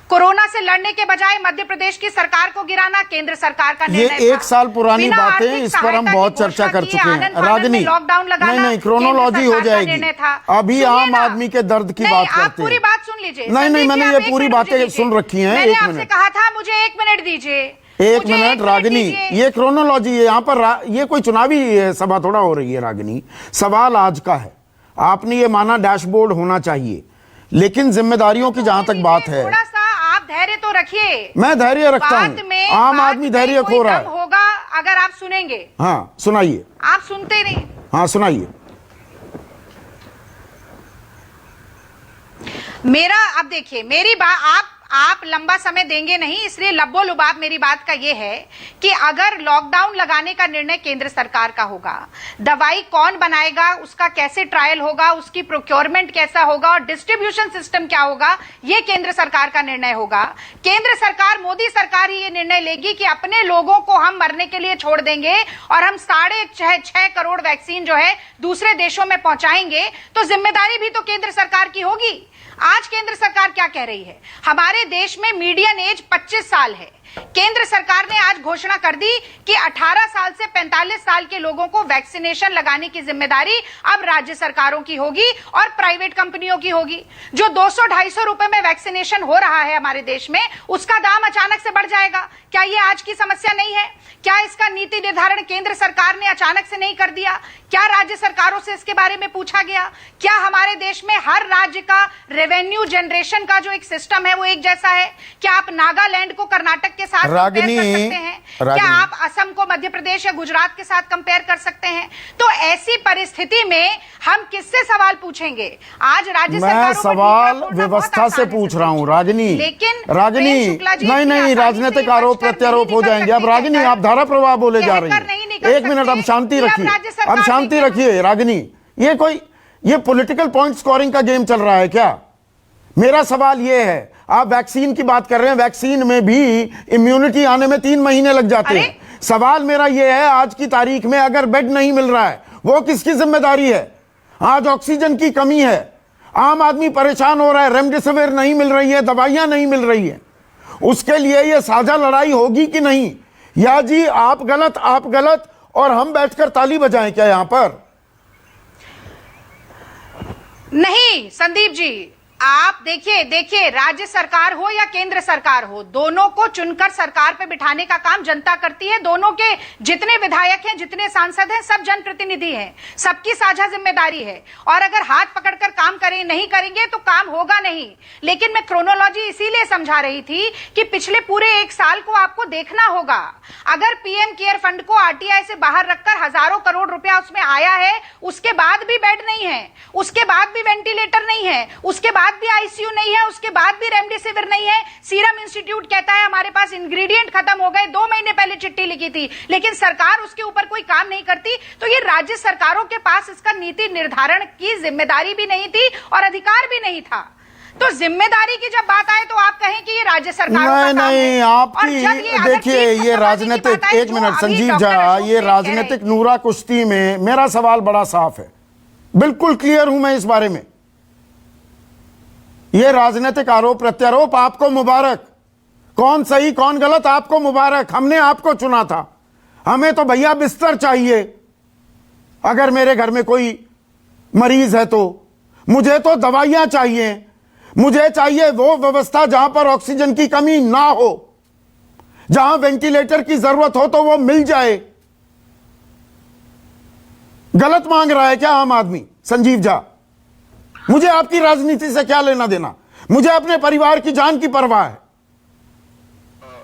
कोरोना से लड़ने के बजाय मध्य प्रदेश की सरकार को गिराना केंद्र सरकार का निर्णय था। ये 1 साल पुरानी बातें, इस पर हम बहुत चर्चा कर चुके हैं। रागिनी, लॉकडाउन लगाना नहीं क्रोनोलॉजी हो जाएगी, अभी आम आदमी के दर्द की बात करते हैं। आप पूरी बात सुन लीजिए। नहीं, मैंने ये पूरी बातें सुन रखी हैं। मैंने आपसे कहा था मुझे 1 मिनट दीजिए। 1 मिनट रागिनी, ये क्रोनोलॉजी है, यहाँ पर ये कोई चुनावी सभा थोड़ा हो रही है रागिनी। सवाल आज का है, आपने ये माना डैशबोर्ड होना चाहिए, लेकिन जिम्मेदारियों की जहां तक बात है, थोड़ा सा आप धैर्य तो रखिए। मैं धैर्य रखता हूं, आम आदमी धैर्य खो रहा है। होगा अगर आप सुनेंगे। हाँ सुनाइए। आप सुनते नहीं। हाँ सुनाइए। मेरा अब देखिए, मेरी बात आप लंबा समय देंगे नहीं, इसलिए लब्बो लुबाब मेरी बात का यह है कि अगर लॉकडाउन लगाने का निर्णय केंद्र सरकार का होगा, दवाई कौन बनाएगा, उसका कैसे ट्रायल होगा, उसकी प्रोक्योरमेंट कैसा होगा और डिस्ट्रीब्यूशन सिस्टम क्या होगा, यह केंद्र सरकार का निर्णय होगा। केंद्र सरकार, मोदी सरकार ही ये निर्णय लेगी कि अपने लोगों को हम मरने के लिए छोड़ देंगे और हम 6.5 करोड़ वैक्सीन जो है दूसरे देशों में पहुंचाएंगे, तो जिम्मेदारी भी तो केंद्र सरकार की होगी। आज केंद्र सरकार क्या कह रही है? हमारे देश में मीडियन एज 25 साल है। केंद्र सरकार ने आज घोषणा कर दी कि 18 साल से 45 साल के लोगों को वैक्सीनेशन लगाने की जिम्मेदारी अब राज्य सरकारों की होगी और प्राइवेट कंपनियों की होगी। जो 200-250 रुपए में वैक्सीनेशन हो रहा है हमारे देश में, उसका दाम अचानक से बढ़ जाएगा। क्या ये आज की समस्या नहीं है? क्या इसका नीति निर्धारण केंद्र सरकार ने अचानक से नहीं कर दिया? क्या राज्य सरकारों से इसके बारे में पूछा गया? क्या हमारे देश में हर राज्य का रेवेन्यू जनरेशन का जो एक सिस्टम है वो एक जैसा है? क्या आप नागालैंड को कर्नाटक के साथ कंपेयर कर सकते हैं? क्या आप असम को मध्य प्रदेश या गुजरात के साथ कंपेयर कर सकते हैं? तो ऐसी परिस्थिति में हम किससे सवाल पूछेंगे? आज राज्य मैं सवाल व्यवस्था से पूछ रहा हूं रागिनी। लेकिन रागिनी, नहीं राजनीतिक आरोप प्रत्यारोप हो जाएंगे। अब रागिनी, आप धारा प्रवाह बोले जा रही हैं। 1 मिनट, अब शांति रखिए, अब शांति रखिए रागिनी। ये पॉलिटिकल पॉइंट स्कोरिंग का गेम चल रहा है क्या? मेरा सवाल ये है, आप वैक्सीन की बात कर रहे हैं, वैक्सीन में भी इम्यूनिटी आने में 3 महीने लग जाते हैं। सवाल मेरा ये है, आज की तारीख में अगर बेड नहीं मिल रहा है, वो किसकी जिम्मेदारी है? आज ऑक्सीजन की कमी है, आम आदमी परेशान हो रहा है, रेमडेसिविर नहीं मिल रही है, दवाइयां नहीं मिल रही है। उसके लिए ये साझा लड़ाई होगी कि नहीं? या जी आप गलत और हम बैठकर ताली बजाएं क्या यहां पर? नहीं संदीप जी, आप देखिए राज्य सरकार हो या केंद्र सरकार हो, दोनों को चुनकर सरकार पे बिठाने का काम जनता करती है। दोनों के जितने विधायक हैं, जितने सांसद हैं, सब जनप्रतिनिधि हैं, सबकी साझा जिम्मेदारी है। और अगर हाथ पकड़कर काम नहीं करेंगे तो काम होगा नहीं। लेकिन मैं क्रोनोलॉजी इसीलिए समझा रही थी कि पिछले पूरे 1 साल को आपको देखना होगा। अगर पीएम केयर फंड को आरटीआई से बाहर रखकर हजारों करोड़ रुपया उसमें आया है, उसके बाद भी बेड नहीं है, उसके बाद भी वेंटिलेटर नहीं है, उसके बाद भी आईसीयू नहीं है, उसके बाद भी रेमडेसिविर नहीं है। सीरम इंस्टीट्यूट कहता है हमारे पास इंग्रेडिएंट खत्म हो गए, 2 महीने पहले चिट्ठी लिखी थी, लेकिन सरकार उसके ऊपर कोई काम नहीं करती। तो ये राज्य सरकारों के पास इसका नीति निर्धारण की जिम्मेदारी भी नहीं थी और अधिकार भी नहीं था। तो जिम्मेदारी की जब बात आए तो आप कहें कि ये राज्य सरकारों का काम है। नहीं, आपकी देखिए ये राजनीतिक, 1 मिनट संजीव झा, ये राजनीतिक नूरा कुश्ती में मेरा सवाल बड़ा साफ है, बिल्कुल क्लियर हूं मैं इस बारे में। ये राजनीतिक आरोप प्रत्यारोप आपको मुबारक, कौन सही कौन गलत आपको मुबारक। हमने आपको चुना था, हमें तो भैया बिस्तर चाहिए। अगर मेरे घर में कोई मरीज है तो मुझे तो दवाइयां चाहिए, मुझे चाहिए वो व्यवस्था जहां पर ऑक्सीजन की कमी ना हो, जहां वेंटिलेटर की जरूरत हो तो वो मिल जाए। गलत मांग रहा है क्या आम आदमी? संजीव झा, मुझे आपकी राजनीति से क्या लेना देना? मुझे अपने परिवार की जान की परवाह है।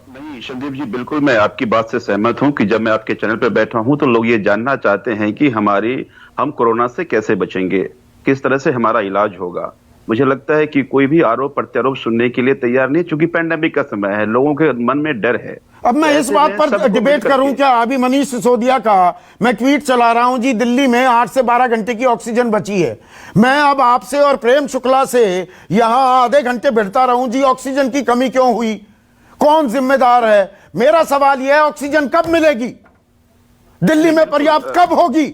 नहीं संदीप जी, बिल्कुल मैं आपकी बात से सहमत हूं कि जब मैं आपके चैनल पर बैठा हूं तो लोग ये जानना चाहते हैं कि हम कोरोना से कैसे बचेंगे, किस तरह से हमारा इलाज होगा। मुझे लगता है कि कोई भी आरोप प्रत्यारोप सुनने के लिए तैयार नहीं, क्योंकि पैंडेमिक का समय है, लोगों के मन में डर है। अब मैं इस बात पर डिबेट करूं क्या? अभी मनीष सिसोदिया का मैं ट्वीट चला रहा हूं जी, दिल्ली में 8 से 12 घंटे की ऑक्सीजन बची है। मैं अब आपसे और प्रेम शुक्ला से यहां आधे घंटे भिड़ता रहूं जी, ऑक्सीजन की कमी क्यों हुई, कौन जिम्मेदार है? मेरा सवाल यह है, ऑक्सीजन कब मिलेगी, दिल्ली में पर्याप्त कब होगी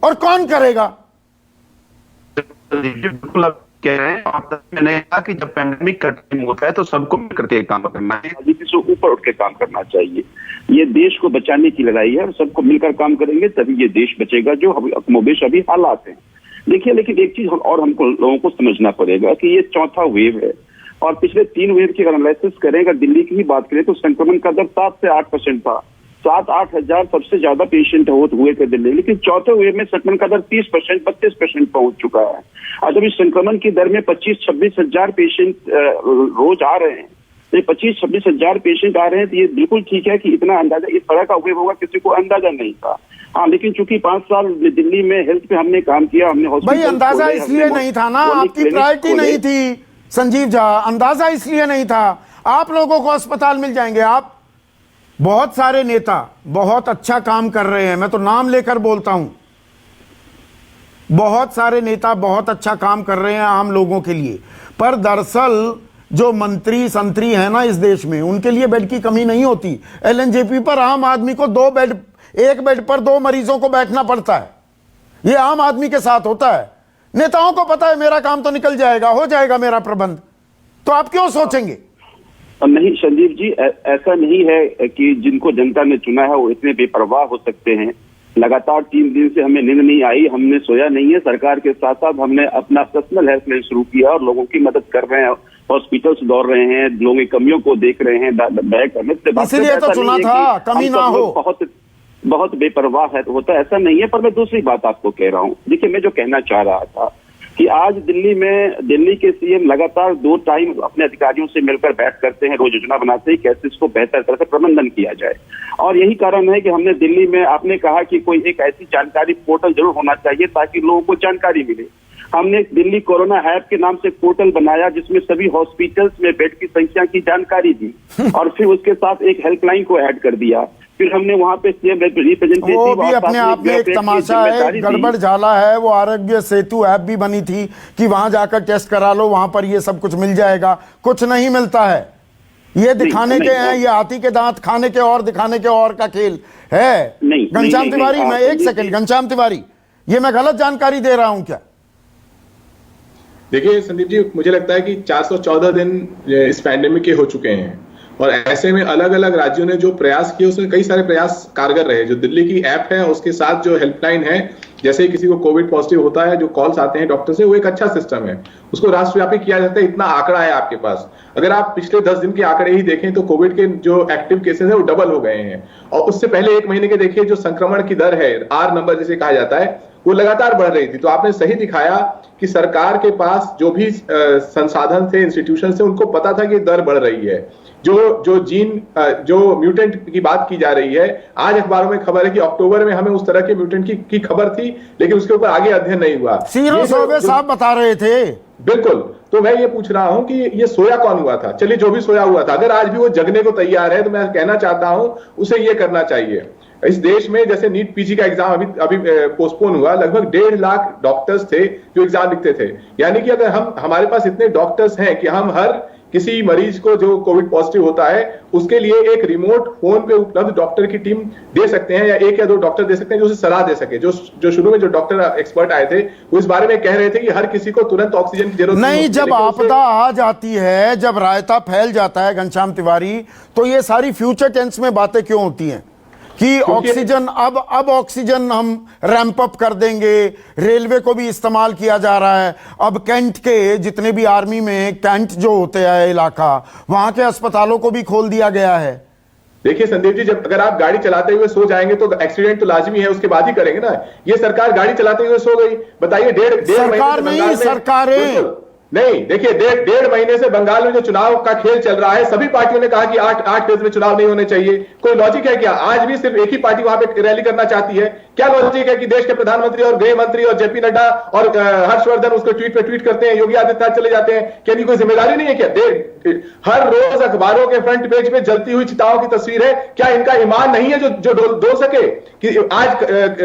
और कौन करेगा? बिल्कुल आप कह रहे हैं। और मैंने कहा कि जब पैंडेमिक का टाइम होता है तो सबको मिलकर के काम करना है, राजनीति से ऊपर उठ के काम करना चाहिए। ये देश को बचाने की लड़ाई है और सबको मिलकर काम करेंगे तभी ये देश बचेगा, जो कमोबेश अभी हालात हैं। देखिए, लेकिन एक चीज और हमको लोगों को समझना पड़ेगा कि ये चौथा वेव है और पिछले 3 वेव की एनालिसिस करें, अगर दिल्ली की ही बात करें तो संक्रमण का दर 7 से 8% था। 7-8 हजार सबसे ज्यादा पेशेंट हुए थे दिल्ली, लेकिन चौथे वेव में संक्रमण का दर 30%, 32% पहुंच चुका है। और जब इस संक्रमण की दर में 25-26 हजार पेशेंट रोज आ रहे हैं, तो 25-26 हजार पेशेंट आ रहे हैं, तो ये बिल्कुल ठीक है कि इतना अंदाजा इस तरह का वेव होगा किसी को अंदाजा नहीं था। हाँ, लेकिन चूंकि 5 साल दिल्ली में हेल्थ पे हमने काम किया, हमने भाई अंदाजा इसलिए नहीं था ना, आपकी प्रायोरिटी नहीं थी संजीव झा, अंदाजा इसलिए नहीं था। आप लोगों को अस्पताल मिल जाएंगे। आप बहुत सारे नेता बहुत अच्छा काम कर रहे हैं, मैं तो नाम लेकर बोलता हूं, बहुत सारे नेता बहुत अच्छा काम कर रहे हैं आम लोगों के लिए, पर दरअसल जो मंत्री संतरी है ना इस देश में, उनके लिए बेड की कमी नहीं होती। एलएनजेपी पर आम आदमी को एक बेड पर 2 मरीजों को बैठना पड़ता है। ये आम आदमी के साथ होता है। नेताओं को पता है मेरा काम तो निकल जाएगा, हो जाएगा मेरा प्रबंध, तो आप क्यों सोचेंगे? नहीं संदीप जी, ऐसा नहीं है कि जिनको जनता ने चुना है वो इतने बेपरवाह हो सकते हैं। लगातार 3 दिन से हमें नींद नहीं आई, हमने सोया नहीं है। सरकार के साथ साथ हमने अपना पर्सनल हेल्पलाइन शुरू किया और लोगों की मदद कर रहे हैं, हॉस्पिटल्स दौड़ रहे हैं, लोगों की कमियों को देख रहे हैं, बैक करने से इसीलिए तो चुना था, कमी ना हो। बहुत बेपरवाह है होता है, ऐसा नहीं है। पर मैं दूसरी बात आपको कह रहा हूँ। देखिए, मैं जो कहना चाह रहा था कि आज दिल्ली के सीएम लगातार 2 टाइम अपने अधिकारियों से मिलकर बैठ करते हैं, रोज योजना बनाते हैं कैसे इसको बेहतर तरह से प्रबंधन किया जाए। और यही कारण है कि हमने दिल्ली में, आपने कहा कि कोई एक ऐसी जानकारी पोर्टल जरूर होना चाहिए ताकि लोगों को जानकारी मिले। हमने दिल्ली कोरोना ऐप के नाम से पोर्टल बनाया जिसमें सभी हॉस्पिटल्स में बेड की संख्या की जानकारी दी और फिर उसके साथ एक हेल्पलाइन को ऐड कर दिया। फिर हमने वहां पे सीएम रिप्रेजेंटेटिव, वो भी अपने आप में एक तमाशा है, गड़बड़ झाला है। वो आरोग्य सेतु ऐप भी बनी थी कि वहां जाकर टेस्ट करा लो, वहां पर ये सब कुछ मिल जाएगा। कुछ नहीं मिलता है। ये दिखाने के हैं, ये हाथी के दांत खाने के और दिखाने के और का खेल है। घनश्याम तिवारी, मैं 1 सेकंड, घनश्याम तिवारी, ये मैं गलत जानकारी दे रहा हूं क्या? देखिए संदीप जी, मुझे लगता है कि 414 दिन इस पैंडेमिक के हो चुके हैं और ऐसे में अलग अलग राज्यों ने जो प्रयास किए उसमें कई सारे प्रयास कारगर रहे। जो दिल्ली की ऐप है उसके साथ जो हेल्पलाइन है, जैसे ही किसी को कोविड पॉजिटिव होता है, जो कॉल्स आते हैं डॉक्टर से, वो एक अच्छा सिस्टम है। उसको राष्ट्रव्यापी किया जाता है। इतना आंकड़ा है आपके पास। अगर आप पिछले 10 दिन के आंकड़े ही देखें तो कोविड के जो एक्टिव केसेस है वो डबल हो गए हैं और उससे पहले 1 महीने के देखिए जो संक्रमण की दर है, R नंबर जिसे कहा जाता है, वो लगातार बढ़ रही थी। तो आपने सही दिखाया कि सरकार के पास जो भी संसाधन थे, इंस्टीट्यूशन थे, उनको पता था कि दर बढ़ रही है। जो म्यूटेंट की बात की जा रही है, आज अखबारों में खबर है कि अक्टूबर में हमें उस तरह के म्यूटेंट की खबर थी, लेकिन उसके ऊपर आगे अध्ययन नहीं हुआ। सीरो सोबे साहब बता रहे थे। बिल्कुल। तो मैं ये पूछ रहा हूं कि ये सोया कौन हुआ था? चलिए, जो भी सोया हुआ था, अगर आज भी वो जगने को तैयार है तो मैं कहना चाहता हूं उसे ये करना चाहिए। इस देश में जैसे नीट पीजी का एग्जाम अभी पोस्टपोन हुआ, लगभग 1.5 लाख डॉक्टर्स थे जो एग्जाम लिखते थे। यानी कि अगर हमारे पास इतने डॉक्टर्स हैं कि हम हर किसी मरीज को जो कोविड पॉजिटिव होता है उसके लिए एक रिमोट फोन पे उपलब्ध डॉक्टर की टीम दे सकते हैं, या 1 या 2 डॉक्टर दे सकते हैं जो उसे सलाह दे सके। जो शुरू में जो डॉक्टर एक्सपर्ट आए थे वो इस बारे में कह रहे थे कि हर किसी को तुरंत ऑक्सीजन की जरूरत नहीं। जब आपदा आ जाती है, जब रायता फैल जाता है घनश्याम तिवारी, तो ये सारी फ्यूचर टेंस में बातें क्यों होती हैं कि ऑक्सीजन अब ऑक्सीजन हम रैंप अप कर देंगे, रेलवे को भी इस्तेमाल किया जा रहा है। अब कैंट के जितने भी आर्मी में कैंट जो होते हैं इलाका, वहां के अस्पतालों को भी खोल दिया गया है। देखिए संदीप जी, जब अगर आप गाड़ी चलाते हुए सो जाएंगे तो एक्सीडेंट तो लाजमी है, उसके बाद ही करेंगे ना। ये सरकार गाड़ी चलाते हुए सो गई, बताइए। सरकार नहीं, सरकारें नहीं। देखिए, 1.5 महीने से बंगाल में जो चुनाव का खेल चल रहा है, सभी पार्टियों ने कहा कि 8 फेज में चुनाव नहीं होने चाहिए। कोई लॉजिक है क्या? आज भी सिर्फ एक ही पार्टी वहां पे रैली करना चाहती है। क्या लॉजिक है कि देश के प्रधानमंत्री और गृह मंत्री और जेपी नड्डा और हर्षवर्धन उसको ट्वीट करते हैं, योगी आदित्यनाथ चले जाते हैं? क्या इनकी कोई जिम्मेदारी नहीं है क्या? हर रोज अखबारों के फ्रंट पेज पे जलती हुई चिताओं की तस्वीर है। क्या इनका ईमान नहीं है जो डोल सके? कि आज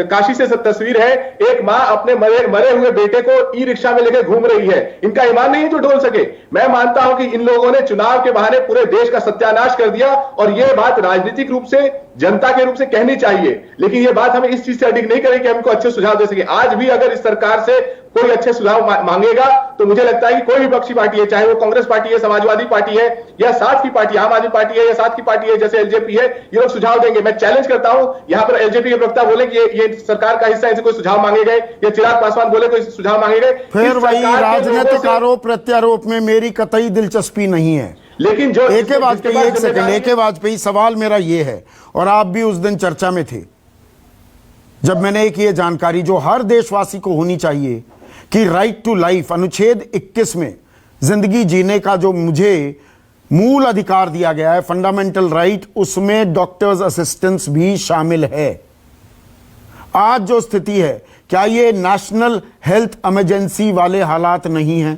काशी से तस्वीर है, एक मां अपने मरे हुए बेटे को ई रिक्शा में लेकर घूम रही है। इनका ईमान नहीं है जो डोल सके। मैं मानता हूं कि इन लोगों ने चुनाव के बहाने पूरे देश का सत्यानाश कर दिया और यह बात राजनीतिक रूप से, जनता के रूप से कहनी चाहिए, लेकिन यह बात हमें इस चीज से अडिग नहीं करें कि हमको अच्छे सुझाव दे सके। आज भी अगर इस सरकार से कोई अच्छे सुझाव मांगेगा तो मुझे लगता है कि कोई विपक्षी पार्टी है, चाहे वो कांग्रेस पार्टी है, समाजवादी पार्टी है या साथ की पार्टी, आम आदमी पार्टी है या साथ की पार्टी है जैसे एलजेपी है, ये लोग सुझाव देंगे। मैं चैलेंज करता हूं यहां पर एलजेपी के प्रवक्ता बोले कि ये सरकार का हिस्सा है, इसे कोई सुझाव मांगे गए, या चिराग पासवान बोले कोई सुझाव मांगे गए। फिर वही राजनीतिक आरोप प्रत्यारोप में मेरी कतई दिलचस्पी नहीं है। लेकिन जो एके वाजपेयी, एक सेकंड, एके वाजपेयी, सवाल मेरा ये है, और आप भी उस दिन चर्चा में थे जब मैंने एक ये जानकारी जो हर देशवासी को होनी चाहिए कि राइट टू लाइफ, अनुच्छेद 21 में जिंदगी जीने का जो मुझे मूल अधिकार दिया गया है, फंडामेंटल राइट, उसमें डॉक्टर्स असिस्टेंस भी शामिल है। आज जो स्थिति है, क्या ये नेशनल हेल्थ इमरजेंसी वाले हालात नहीं हैं?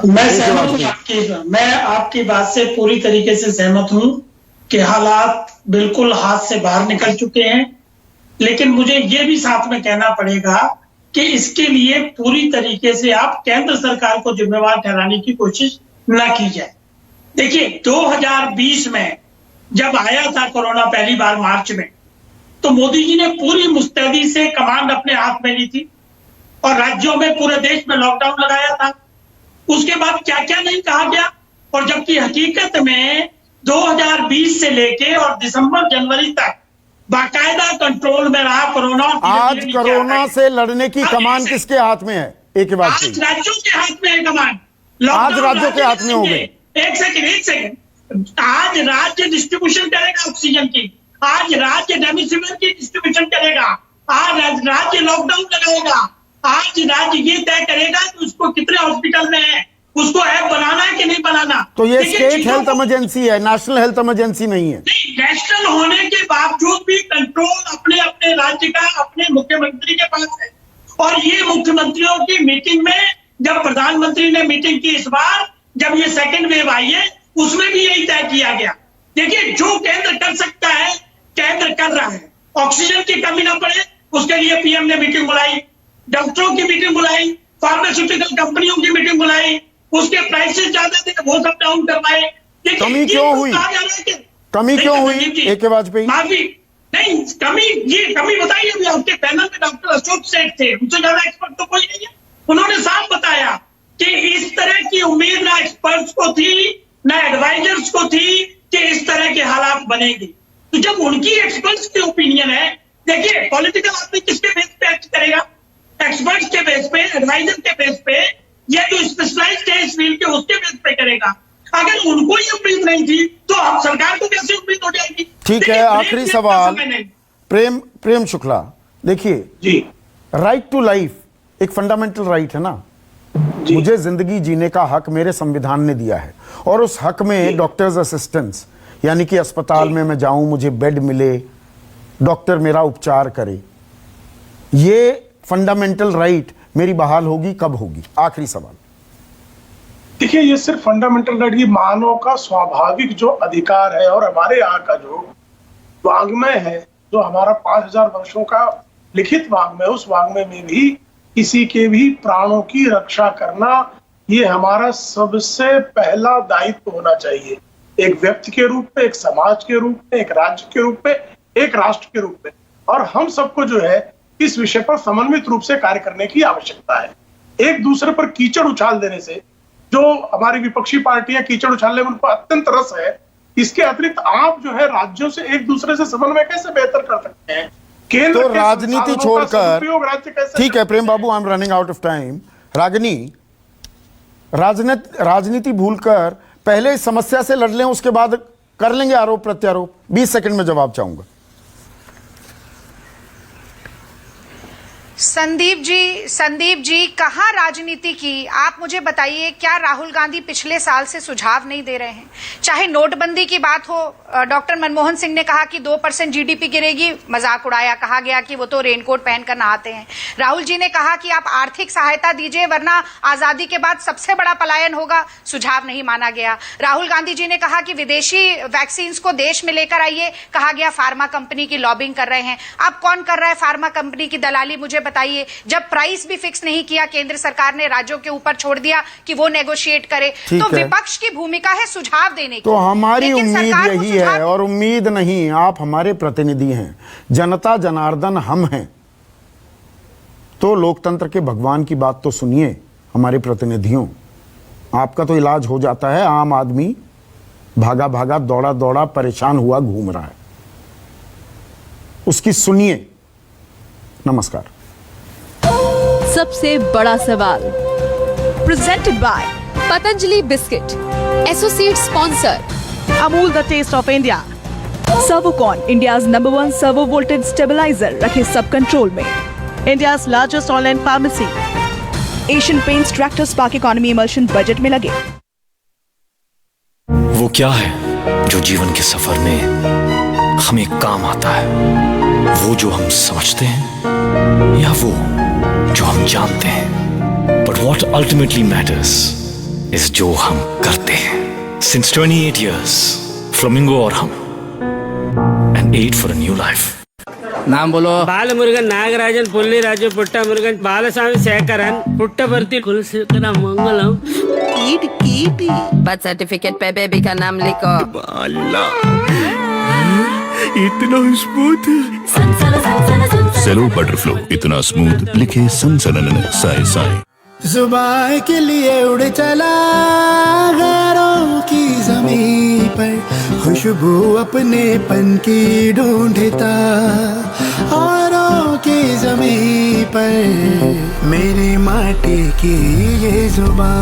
मैं सहमत हूं मैं आपकी बात से पूरी तरीके से सहमत हूं कि हालात बिल्कुल हाथ से बाहर निकल चुके हैं, लेकिन मुझे यह भी साथ में कहना पड़ेगा कि इसके लिए पूरी तरीके से आप केंद्र सरकार को जिम्मेवार ठहराने की कोशिश न की जाए। देखिए 2020 में जब आया था कोरोना पहली बार मार्च में, तो मोदी जी ने पूरी मुस्तैदी से कमांड अपने हाथ में ली थी और राज्यों में, पूरे देश में लॉकडाउन लगाया था। उसके बाद क्या क्या नहीं कहा गया, और जबकि हकीकत में 2020 से लेके और दिसंबर जनवरी तक बाकायदा कंट्रोल में रहा कोरोना। आज कोरोना से लड़ने की कमान किसके हाथ में है? एक बात, आज राज्यों के हाथ में है कमान। आज राज्यों के हाथ में हो गए। एक सेकंड, आज राज्य डिस्ट्रीब्यूशन करेगा ऑक्सीजन की, आज राज्य रेमडेसिविर की डिस्ट्रीब्यूशन करेगा, आज राज्य लॉकडाउन लगाएगा, आज राज्य ये तय करेगा कि उसको कितने हॉस्पिटल में है, उसको ऐप बनाना है कि नहीं बनाना। तो ये स्टेट हेल्थ इमरजेंसी है, नेशनल हेल्थ इमरजेंसी नहीं है। नेशनल होने के बावजूद भी कंट्रोल अपने अपने राज्य का अपने मुख्यमंत्री के पास है। और ये मुख्यमंत्रियों की मीटिंग में, जब प्रधानमंत्री ने मीटिंग की इस बार, जब ये सेकेंड वेव आई है, उसमें भी यही तय किया गया। देखिए जो केंद्र कर सकता है केंद्र कर रहा है। ऑक्सीजन की कमी ना पड़े उसके लिए पीएम ने मीटिंग बुलाई, डॉक्टरों की मीटिंग बुलाई, फार्मास्यूटिकल कंपनियों की मीटिंग बुलाई, उसके प्राइसेस ज्यादा थे वो सब डाउन करवाए। कमी क्यों हुई? कमी क्यों हुई? एक वाजपेयी माफी नहीं, कमी बताइए। अभी आपके पैनल में डॉक्टर अशोक सेठ थे, उनसे ज्यादा एक्सपर्ट तो कोई नहीं है। उन्होंने साफ बताया कि इस तरह की उम्मीद ना एक्सपर्ट्स को थी ना एडवाइजर्स को थी कि इस तरह के हालात बनेंगे। तो जब उनकी एक्सपर्ट्स की ओपिनियन है, देखिए पॉलिटिकल आदमी किसके बेस पे एक्ट करेगा? एक्सपर्ट्स के बेस पे, एडवाइजर के बेस पे, या जो स्पेशलाइज्ड है इस फील्ड के उसके बेस पे करेगा। अगर उनको ये उम्मीद नहीं थी तो अब सरकार को कैसे उम्मीद हो जाएगी? ठीक है, आखिरी सवाल प्रेम शुक्ला, देखिए जी, राइट टू लाइफ एक फंडामेंटल राइट है ना। मुझे जिंदगी जीने का हक मेरे संविधान ने दिया है, और उस हक में डॉक्टर्स असिस्टेंस, यानी कि अस्पताल में मैं जाऊं, मुझे बेड मिले, डॉक्टर मेरा उपचार करे, ये फंडामेंटल राइट मेरी बहाल होगी, कब होगी? आखिरी सवाल। देखिए ये सिर्फ फंडामेंटल राइट, ये मानव का स्वाभाविक जो अधिकार है, और हमारे यहाँ का जो वाङ्मय है, जो हमारा 5000 वर्षों का लिखित वाङ्मय, उस वाङ्मय में भी किसी के भी प्राणों की रक्षा करना ये हमारा सबसे पहला दायित्व होना चाहिए, एक व्यक्ति के रूप में, एक समाज के रूप में, एक राज्य के रूप में, एक राष्ट्र के रूप में। और हम सबको जो है इस विषय पर समन्वित रूप से कार्य करने की आवश्यकता है। एक दूसरे पर कीचड़ उछाल देने से, जो हमारी विपक्षी पार्टियां कीचड़ उछालने में उनको अत्यंत रस है, इसके अतिरिक्त आप जो है राज्यों से एक दूसरे से समन्वय कैसे बेहतर कर सकते हैं? केंद्र तो के राजनीति संसाधनों का छोड़कर, सदुपयोग राज्य कैसे? ठीक है प्रेम बाबू, I am running out of time. Ragini, राजनीति भूलकर पहले इस समस्या से लड़ लें, उसके बाद कर लेंगे आरोप प्रत्यारोप। 20 सेकंड में जवाब चाहूंगा। संदीप जी कहां राजनीति की? आप मुझे बताइए, क्या राहुल गांधी पिछले साल से सुझाव नहीं दे रहे हैं? चाहे नोटबंदी की बात हो, डॉक्टर मनमोहन सिंह ने कहा कि 2% जीडीपी गिरेगी, मजाक उड़ाया, कहा गया कि वो तो रेनकोट पहनकर नहाते हैं। राहुल जी ने कहा कि आप आर्थिक सहायता दीजिए वरना आजादी के बाद सबसे बड़ा पलायन होगा, सुझाव नहीं माना गया। राहुल गांधी जी ने कहा कि विदेशी वैक्सीन को देश में लेकर आइए, कहा गया फार्मा कंपनी की लॉबिंग कर रहे हैं। अब कौन कर रहा है फार्मा कंपनी की दलाली, मुझे बताइए। जब प्राइस भी फिक्स नहीं किया केंद्र सरकार ने, राज्यों के ऊपर छोड़ दिया कि वो नेगोशिएट करे। तो विपक्ष की भूमिका है सुझाव देने की। तो हमारी उम्मीद यही है, और उम्मीद नहीं, आप हमारे प्रतिनिधि हैं, जनता जनार्दन हम हैं, तो लोकतंत्र के भगवान की बात तो सुनिए हमारे प्रतिनिधियों। आपका तो इलाज हो जाता है, आम आदमी भागा भागा दौड़ा दौड़ा परेशान हुआ घूम रहा है, उसकी सुनिए। नमस्कार। सबसे बड़ा सवाल presented by Patanjali biscuit, associate sponsor Amul, the taste of India. Servocon, India's #1 servo voltage stabilizer, रखे सब कंट्रोल में। India's largest online pharmacy. Asian Paints Tractor Spark Economy Emulsion budget में लगे। वो क्या है जो जीवन के सफर में हमें काम आता है? वो जो हम समझते हैं या वो जो हम जानते हैं? But what ultimately matters is जो हम करते हैं। Since 28 years, Flamingo और हम, an aid for a new life. नाम बोलो। बालमुरुगन नागराजन पुल्ली राजू पुट्टा मुरुगन बालस्वामी शेखरन पुट्टपर्ती कुलशेखर मंगलम कीट बर्थ सर्टिफिकेट पे बेबी का नाम लिखो। इतना स्मूथ। सेलो बटरफ्लो, इतना स्मूथ, लिखे सनसनन साए साए। जुबान के लिए उड़ चला गैरों की ज़मीं पर, खुशबू अपने पन की ढूंढता औरों की ज़मीं पर, मेरी माटी की ये जुबान,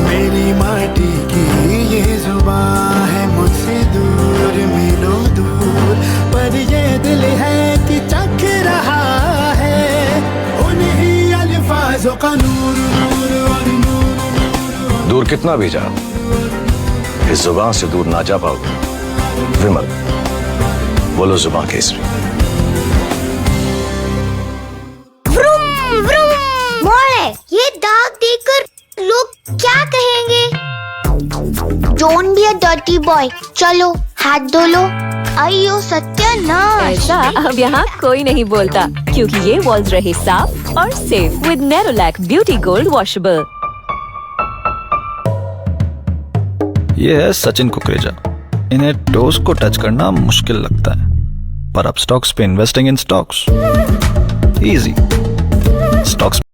मेरी माटी की ये जुबान है मुझसे दूर मीलों दूर, पर ये दिल है कि चख रहा है उन्हीं अल्फाज़ों का नूर नूर और नूर। दूर कितना भी जा, इस जुबान से दूर ना जा पाओगे। विमल, बोलो जुबान केसरी। मोड़े, ये दाग देखकर लोग क्या कहेंगे? Don't be a dirty boy. चलो हाथ धो लो। अयो सत्यानाश। ऐसा अब यहाँ कोई नहीं बोलता, क्योंकि ये वॉल्स रहे साफ और safe with Nerolac beauty gold washable. ये है सचिन कुकरेजा। इन्हें टोस को टच करना मुश्किल लगता है, पर अब स्टॉक्स पे investing in stocks easy. Stocks